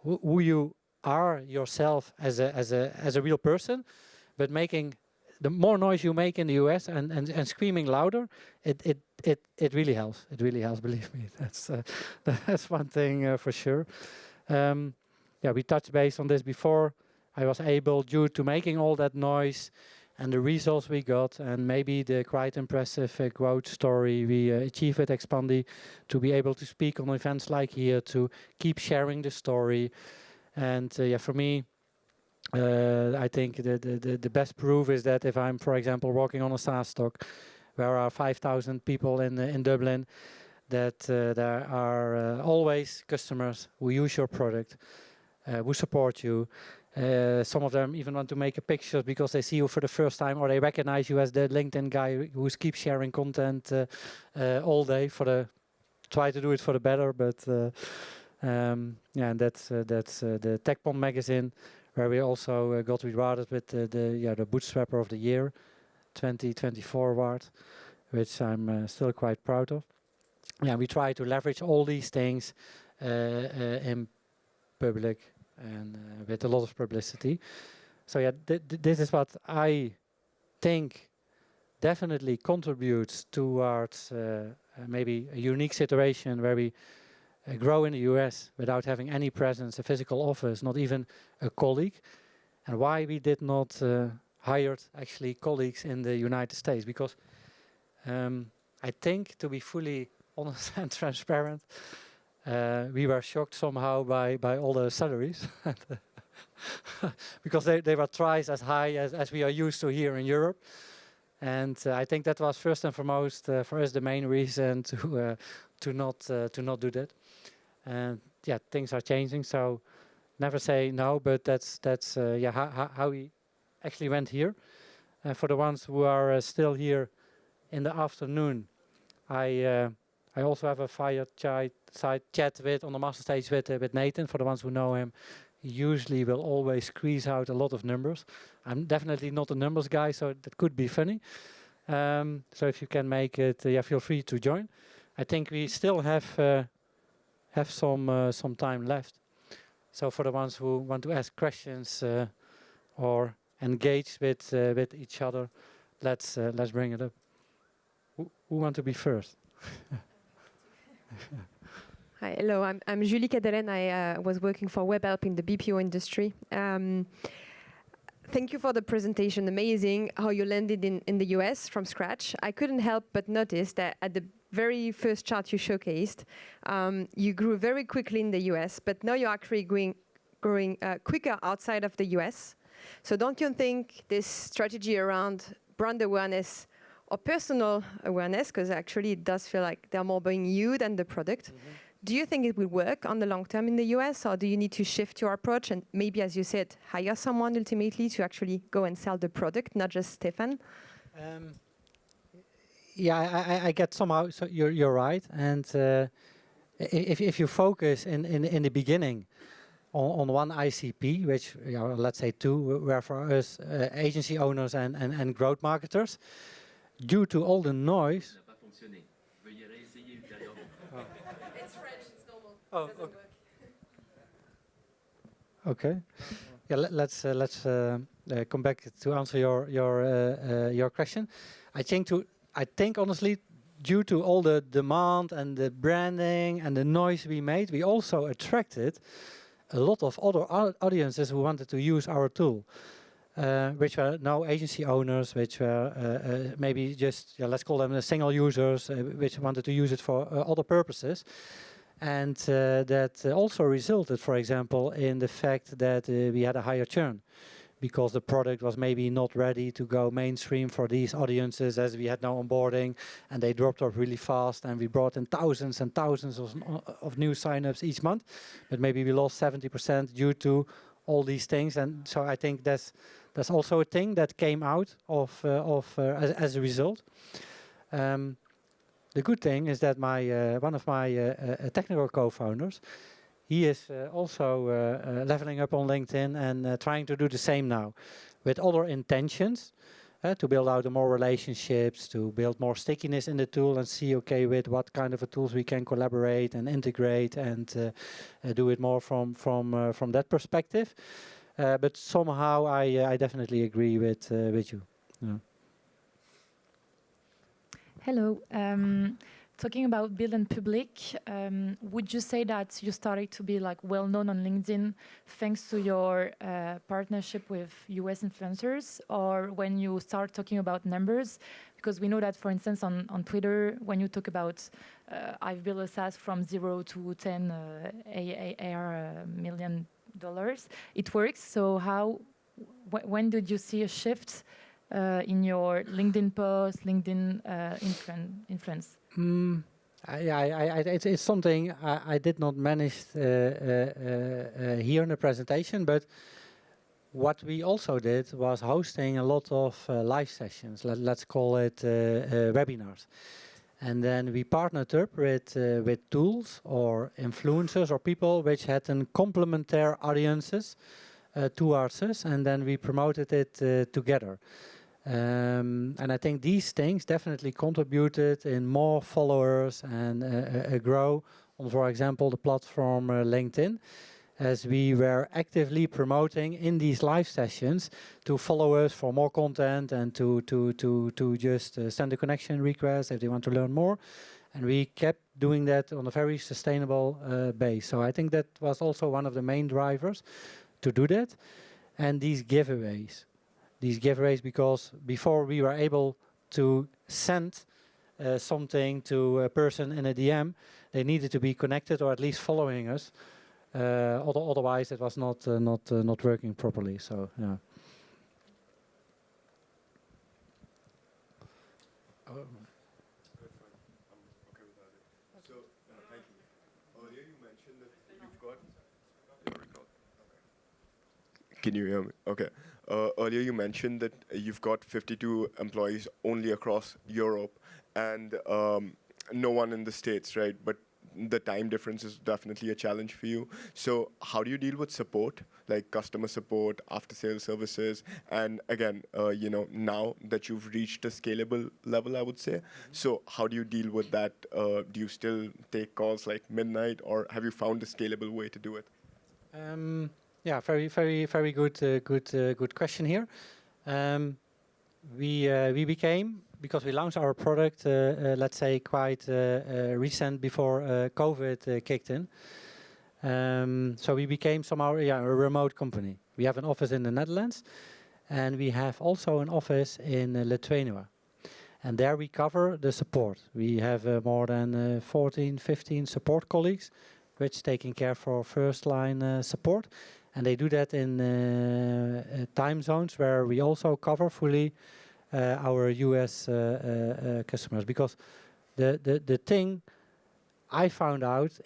who you are yourself as a real person, but making the more noise you make in the US and screaming louder, it really helps. It really helps. Believe me, that's one thing for sure. Yeah, we touched base on this before. I was able, due to making all that noise and the results we got, and maybe the quite impressive growth story we achieved at Expandi, to be able to speak on events like here, to keep sharing the story. And yeah, for me, I think the best proof is that if I'm, for example, working on a SaaS stock, where are 5,000 people in Dublin, that there are always customers who use your product, who support you. Some of them even want to make a picture because they see you for the first time, or they recognize you as the LinkedIn guy who keeps sharing content all day try to do it for the better. But yeah, and that's the TechPomp magazine, where we also got rewarded with the Bootstrapper of the Year 2024 award, which I'm still quite proud of. Yeah, we try to leverage all these things in public and with a lot of publicity. So yeah, this is what I think definitely contributes towards maybe a unique situation where we grow in the US without having any presence, a physical office, not even a colleague. And why we did not hire actually colleagues in the United States, because I think, to be fully honest and transparent, we were shocked somehow by all the salaries because they were twice as high as we are used to here in Europe. And I think that was first and foremost for us the main reason to not do that. And yeah, things are changing, so never say no. But that's yeah how we actually went here. For the ones who are still here in the afternoon, I also have a fireside chat on the master stage with Nathan. For the ones who know him, he usually will always squeeze out a lot of numbers. I'm definitely not a numbers guy, so that could be funny. So if you can make it, yeah, feel free to join. I think we still have some time left. So for the ones who want to ask questions or engage with each other, let's bring it up. Who want to be first? Hi, hello. I'm Julie Cadelen. I was working for WebHelp in the BPO industry. Thank you for the presentation. Amazing how you landed in the US from scratch. I couldn't help but notice that at the very first chart you showcased, you grew very quickly in the US, but now you're actually growing quicker outside of the US. So don't you think this strategy around brand awareness or personal awareness, because actually it does feel like they're more buying you than the product, do you think it will work on the long term in the US, or do you need to shift your approach and maybe, as you said, hire someone ultimately to actually go and sell the product, not just Stefan? Yeah, I get somehow. So you're right, and if you focus in the beginning on one ICP, which let's say two, were for us agency owners and growth marketers, due to all the noise. It's French, it's normal. Oh, okay. Yeah, let's come back to answer your question. I think honestly, due to all the demand and the branding and the noise we made, we also attracted a lot of other audiences who wanted to use our tool, which were now agency owners, which were maybe just, let's call them the single users, which wanted to use it for other purposes. And that also resulted, for example, in the fact that we had a higher churn, because the product was maybe not ready to go mainstream for these audiences, as we had no onboarding, and they dropped off really fast, and we brought in thousands and thousands of new signups each month, but maybe we lost 70% due to all these things. And so I think that's That's also a thing that came out of as a result. The good thing is that my one of my technical co-founders, he is also leveling up on LinkedIn and trying to do the same now, with other intentions. To build out more relationships, to build more stickiness in the tool, and see, okay, with what kind of tools we can collaborate and integrate, and do it more from that perspective. But somehow I definitely agree with you. Yeah. Hello. Talking about build and public, would you say that you started to be like well known on LinkedIn thanks to your partnership with US influencers, or when you start talking about numbers? Because we know that, for instance, on Twitter, when you talk about I've built a SaaS from 0 to 10 AR million dollars, it works. So when did you see a shift in your LinkedIn post, LinkedIn influence? It's something I did not manage here in the presentation, but what we also did was hosting a lot of live sessions, let's call it webinars. And then we partnered up with tools or influencers or people which had complementary audiences towards us, and then we promoted it together. And I think these things definitely contributed in more followers and a grow on, for example, the platform LinkedIn, as we were actively promoting in these live sessions to follow us for more content and to just send a connection request if they want to learn more. And we kept doing that on a very sustainable base. So I think that was also one of the main drivers to do that. And these giveaways, because before we were able to send something to a person in a DM, they needed to be connected or at least following us. Otherwise, it was not working properly. So yeah. Can you hear me? Okay. Earlier you mentioned that you've got 52 employees only across Europe and no one in the States, right? But the time difference is definitely a challenge for you. So how do you deal with support, like customer support, after-sales services? And again, now that you've reached a scalable level, I would say. So how do you deal with that? Do you still take calls like midnight, or have you found a scalable way to do it? Yeah, very good question here. We became, because we launched our product, let's say quite recent before COVID kicked in. So we became somehow a remote company. We have an office in the Netherlands, and we have also an office in Lithuania. And there we cover the support. We have more than 14, 15 support colleagues, which taking care for first line support. And they do that in time zones where we also cover fully our US customers. Because the thing I found out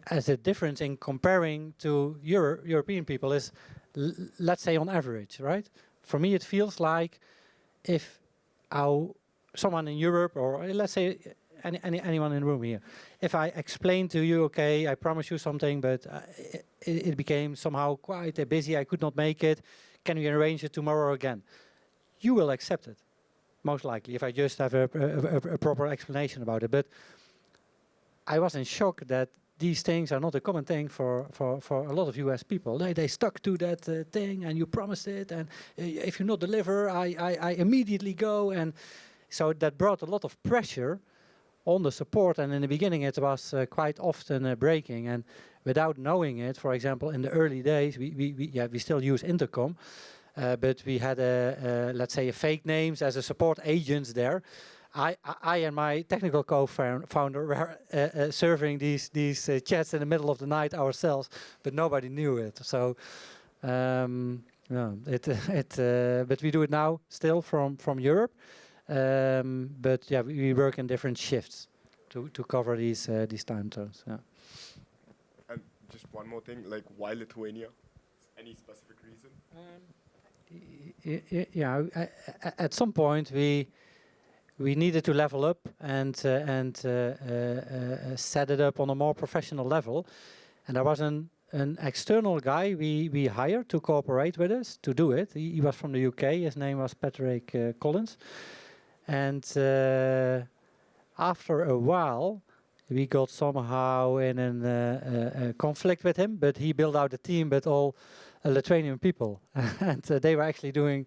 as a difference in comparing to European people is, let's say on average, right? For me, it feels like if someone in Europe, or let's say anyone in the room here, if I explain to you, okay, I promise you something, but it became somehow quite busy, I could not make it, can we arrange it tomorrow again? You will accept it, most likely, if I just have a proper explanation about it. But I was in shock that these things are not a common thing for a lot of US people. They stuck to that thing, and you promised it, and if you not deliver, I immediately go. And so that brought a lot of pressure on the support, and in the beginning it was quite often breaking. And without knowing it, for example, in the early days, we still use intercom, but we had let's say a fake names as a support agents there. I and my technical co-founder were serving these chats in the middle of the night ourselves, but nobody knew it. So but we do it now still from Europe. But yeah, we work in different shifts to cover these time zones. Yeah. And just one more thing, like why Lithuania? Any specific reason? Yeah, at some point we needed to level up and set it up on a more professional level, and there was an external guy we hired to cooperate with us to do it. He was from the UK. His name was Patrick Collins, and after a while we got somehow in a conflict with him. But he built out a team with all Lithuanian people, and they were actually doing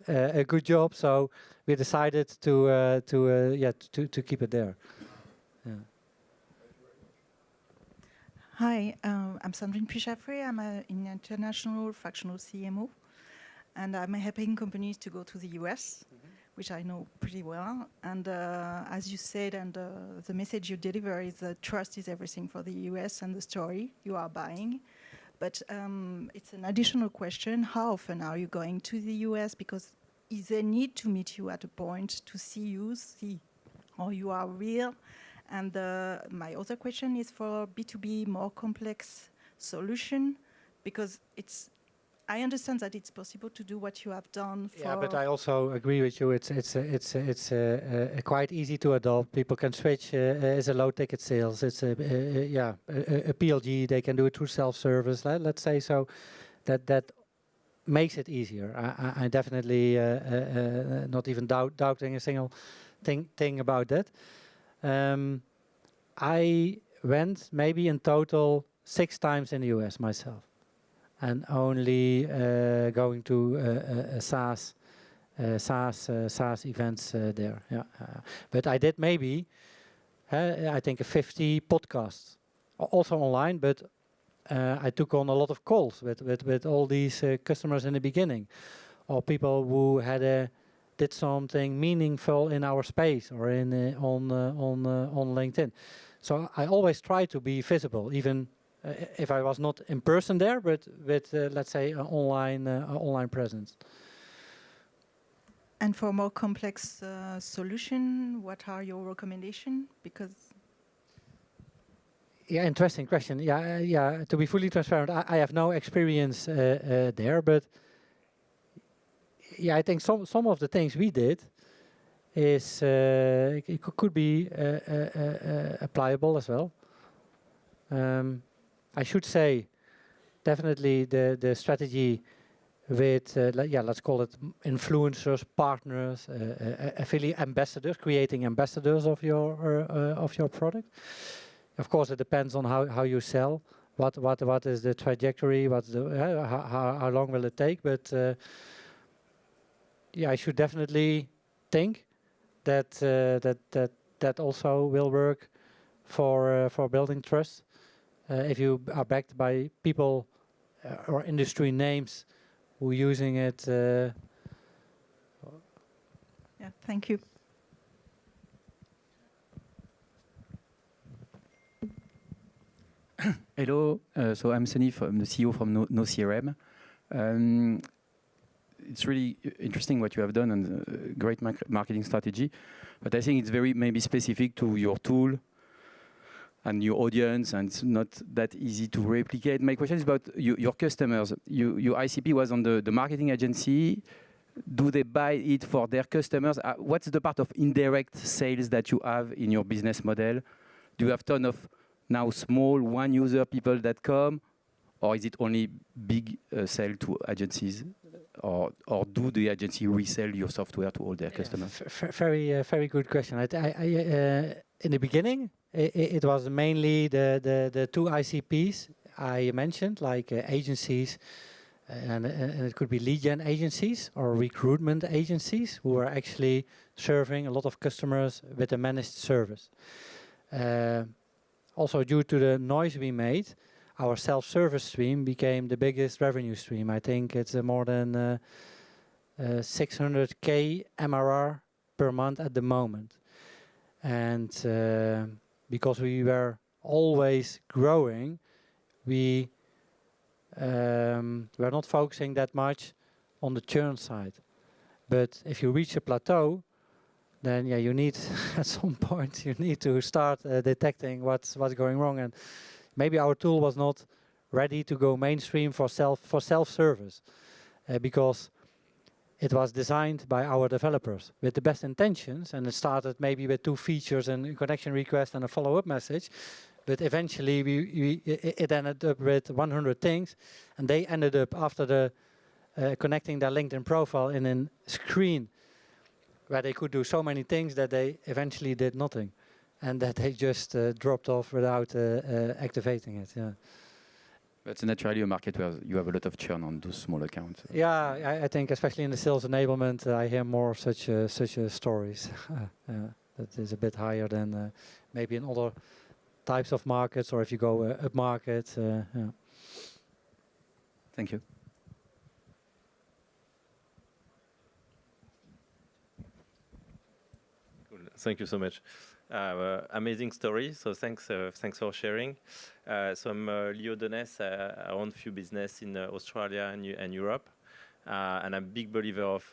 a good job. So we decided to keep it there. Yeah. Hi, I'm Sandrine Pichafré. I'm an international fractional CMO, and I'm helping companies to go to the US, which I know pretty well. And as you said, and the message you deliver is that trust is everything for the US and the story you are buying. But it's an additional question. How often are you going to the US? Because is there need to meet you at a point to see or you are real? And my other question is for B2B, more complex solution, because I understand that it's possible to do what you have done. Yeah, but I also agree with you. It's quite easy to adopt. People can switch. It's a low ticket sales. It's a PLG. They can do it through self-service. Let's say so. That makes it easier. I definitely not even doubting a single thing about that. I went maybe in total 6 times in the US myself, and only going to SaaS events there. Yeah, but I did maybe I think 50 podcasts, also online. But I took on a lot of calls with all these customers in the beginning, or people who did something meaningful in our space or on LinkedIn. So I always try to be visible, even if I was not in person there, but with let's say an online presence. And for more complex solution, what are your recommendations? Because interesting question. To be fully transparent, I have no experience there, but I think some of the things we did is it could be applicable as well. I should say definitely the strategy with let's call it influencers, partners, affiliate ambassadors, creating ambassadors of your product. Of course, it depends on how you sell. What is the trajectory? What's the how long will it take? But I should definitely think that also will work for building trust. If you are backed by people or industry names who are using it. Thank you. Hello, so I'm Sunny, I'm the CEO from No CRM. It's really interesting what you have done and great marketing strategy, but I think it's very maybe specific to your tool and your audience, and it's not that easy to replicate. My question is about your customers. Your ICP was on the marketing agency. Do they buy it for their customers? What's the part of indirect sales that you have in your business model? Do you have ton of now small one-user people that come, or is it only big sell to agencies, or do the agency resell your software to all their customers? Very good question. In the beginning, it was mainly the 2 ICPs I mentioned, like agencies, and it could be lead gen agencies or recruitment agencies who are actually serving a lot of customers with a managed service. Also, due to the noise we made, our self-service stream became the biggest revenue stream. I think it's more than 600K MRR per month at the moment. And because we were always growing, we were not focusing that much on the churn side. But if you reach a plateau, then you need at some point you need to start detecting what's going wrong. And maybe our tool was not ready to go mainstream for self-service, because it was designed by our developers with the best intentions, and it started maybe with 2 features and a connection request and a follow-up message. But eventually, it ended up with 100 things, and they ended up after the connecting their LinkedIn profile in a screen where they could do so many things that they eventually did nothing, and that they just dropped off without activating it. Yeah. That's naturally a market where you have a lot of churn on those small accounts. Yeah, I think especially in the sales enablement, I hear more of such stories. That is a bit higher than maybe in other types of markets, or if you go up market. Yeah. Thank you. Cool. Thank you so much. Amazing story. So thanks for sharing. So I'm Leo Donès. I own a few business in Australia and Europe, and I'm a big believer of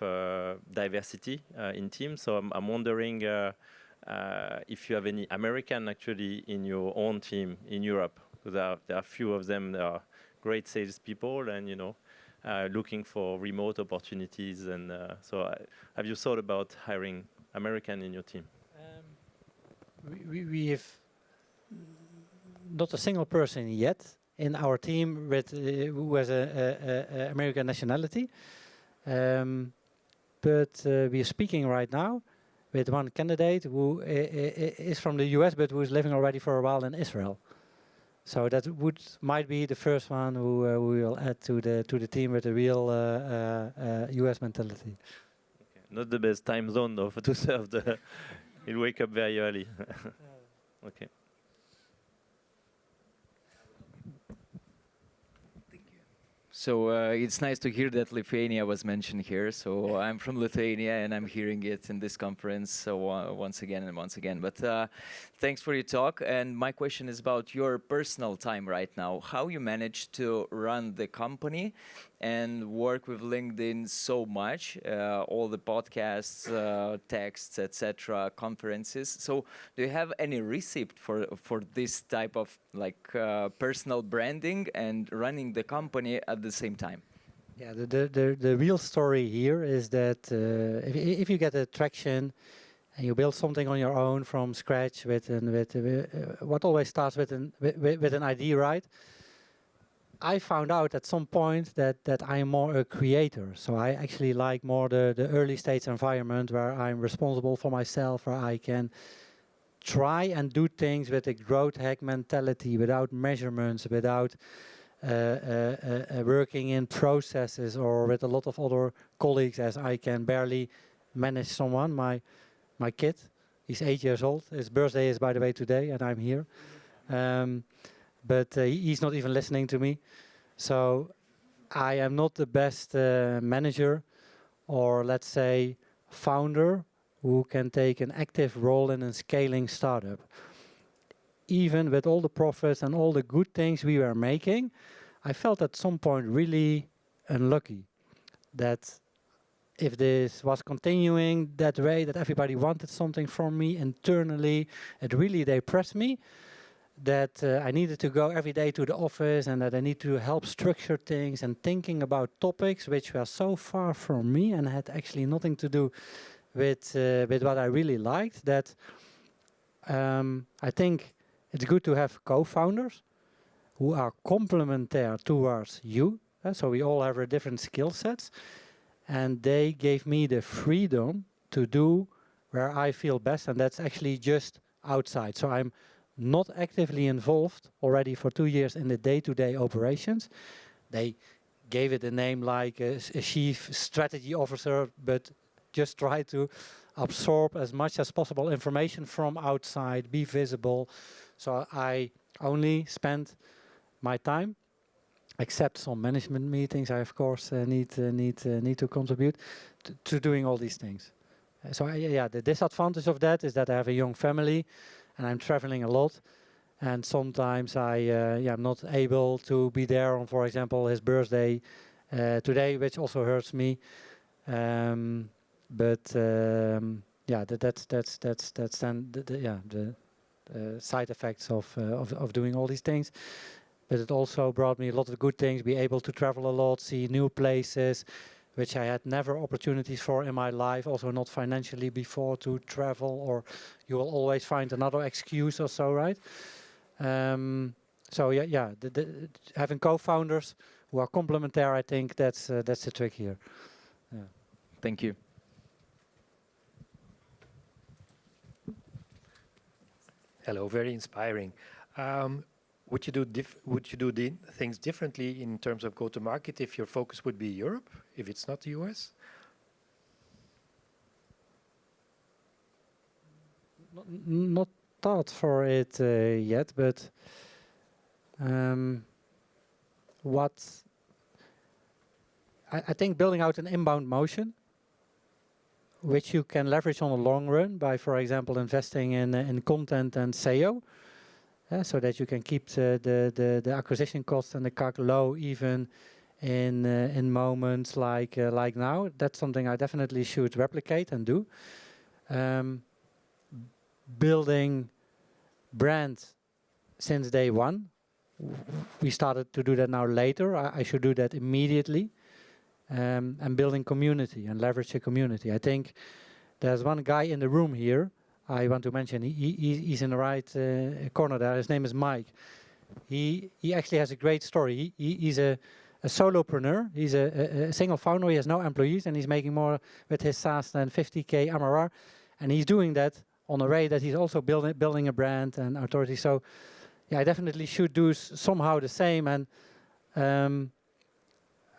diversity in teams. So I'm wondering if you have any American actually in your own team in Europe, because there are a few of them that are great salespeople, and looking for remote opportunities. And so have you thought about hiring American in your team? We have not a single person yet in our team with who has a American nationality, but we are speaking right now with one candidate who is from the US but who is living already for a while in Israel. So that might be the first one who we will add to the team with a real US mentality. Okay. Not the best time zone though to serve the. He'll wake up very early. Okay. So it's nice to hear that Lithuania was mentioned here. So I'm from Lithuania, and I'm hearing it in this conference. So once again. But thanks for your talk. And my question is about your personal time right now. How you manage to run the company and work with LinkedIn so much, all the podcasts, texts, etc., conferences. So do you have any receipt for this type of personal branding and running the company at the same time? Yeah, the real story here is that if you get a traction and you build something on your own from scratch with what always starts with an idea, right? I found out at some point that I am more a creator. So I actually like more the early stage environment where I'm responsible for myself, where I can try and do things with a growth hack mentality, without measurements, without working in processes or with a lot of other colleagues, as I can barely manage someone. My kid, he's 8 years old. His birthday is, by the way, today, and I'm here. But he's not even listening to me. So I am not the best manager, or let's say founder, who can take an active role in a scaling startup. Even with all the profits and all the good things we were making, I felt at some point really unlucky that if this was continuing that way, that everybody wanted something from me internally, it really depressed me. That I needed to go every day to the office, and that I need to help structure things and thinking about topics which were so far from me and had actually nothing to do with what I really liked. That I think it's good to have co-founders who are complementary towards you. So we all have our different skill sets, and they gave me the freedom to do where I feel best, and that's actually just outside. So I'm not actively involved already for 2 years in the day-to-day operations. They gave it a name like a chief strategy officer, but just try to absorb as much as possible information from outside, be visible. So I only spend my time, except some management meetings, I of course need to contribute to doing all these things. So the disadvantage of that is that I have a young family, and I'm traveling a lot, and sometimes I'm not able to be there on, for example, his birthday today, which also hurts me. That's then the side effects of doing all these things. But it also brought me a lot of good things. Be able to travel a lot, see new places, which I had never opportunities for in my life, also not financially before to travel, or you will always find another excuse or so, right? So yeah, having co-founders who are complementary, I think that's the trick here. Yeah. Thank you. Hello, very inspiring. Would you do things differently in terms of go-to-market if your focus would be Europe, if it's not the US? Not thought for it yet, but what I think building out an inbound motion, which you can leverage on the long run by, for example, investing in content and SEO, so that you can keep the acquisition cost and the CAC low even in moments like now. That's something I definitely should replicate and do. Building brand since day one. We started to do that now later. I should do that immediately. And building community and leverage the community. I think there's one guy in the room here I want to mention. He's in the right corner there. His name is Mike. He actually has a great story. He's a solopreneur. He's a single founder. He has no employees, and he's making more with his SaaS than 50K MRR. And he's doing that on a way that he's also building a brand and authority. So yeah, I definitely should do somehow the same. And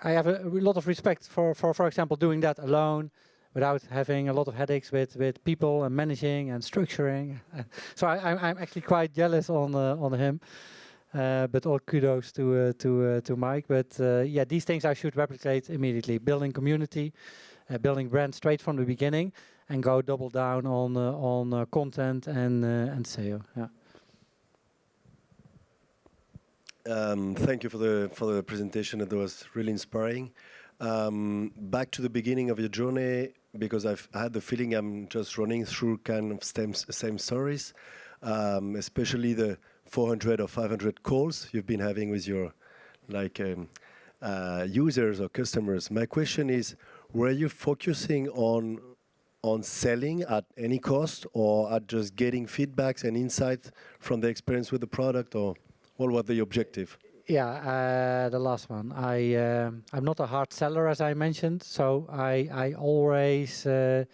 I have a lot of respect for example, doing that alone without having a lot of headaches with people and managing and structuring. So I'm actually quite jealous on him. But all kudos to Mike. But yeah, these things I should replicate immediately. Building community, building brand straight from the beginning, and go double down on content and SEO. Yeah. Thank you for the presentation. It was really inspiring. Back to the beginning of your journey, because I had the feeling I'm just running through kind of same stories, especially the 400 or 500 calls you've been having with your users or customers. My question is, were you focusing on selling at any cost, or at just getting feedbacks and insight from the experience with the product, or what was the objective? Yeah, the last one. I'm not a hard seller, as I mentioned, so I always had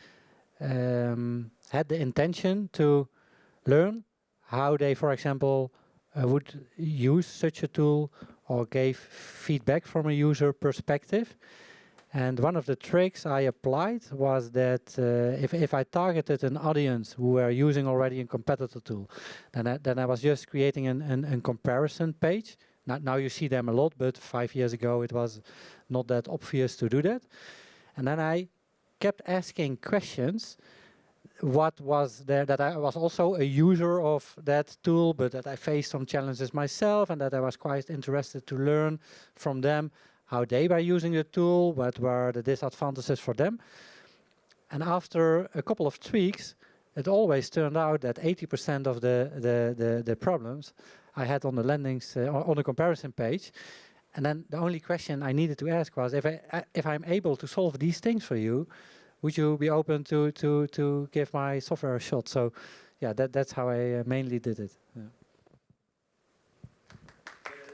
the intention to learn how they, for example, would use such a tool or gave feedback from a user perspective. And one of the tricks I applied was that if I targeted an audience who were using already a competitor tool, then I was just creating a comparison page. Now you see them a lot, but 5 years ago it was not that obvious to do that. And then I kept asking questions. What was there, that I was also a user of that tool, but that I faced some challenges myself, and that I was quite interested to learn from them how they were using the tool, what were the disadvantages for them. And after a couple of tweaks, it always turned out that 80% of the problems I had on the landings, on the comparison page. And then the only question I needed to ask was, if I'm able to solve these things for you, would you be open to give my software a shot? So yeah, that's how I mainly did it. Yeah.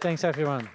Thanks, everyone.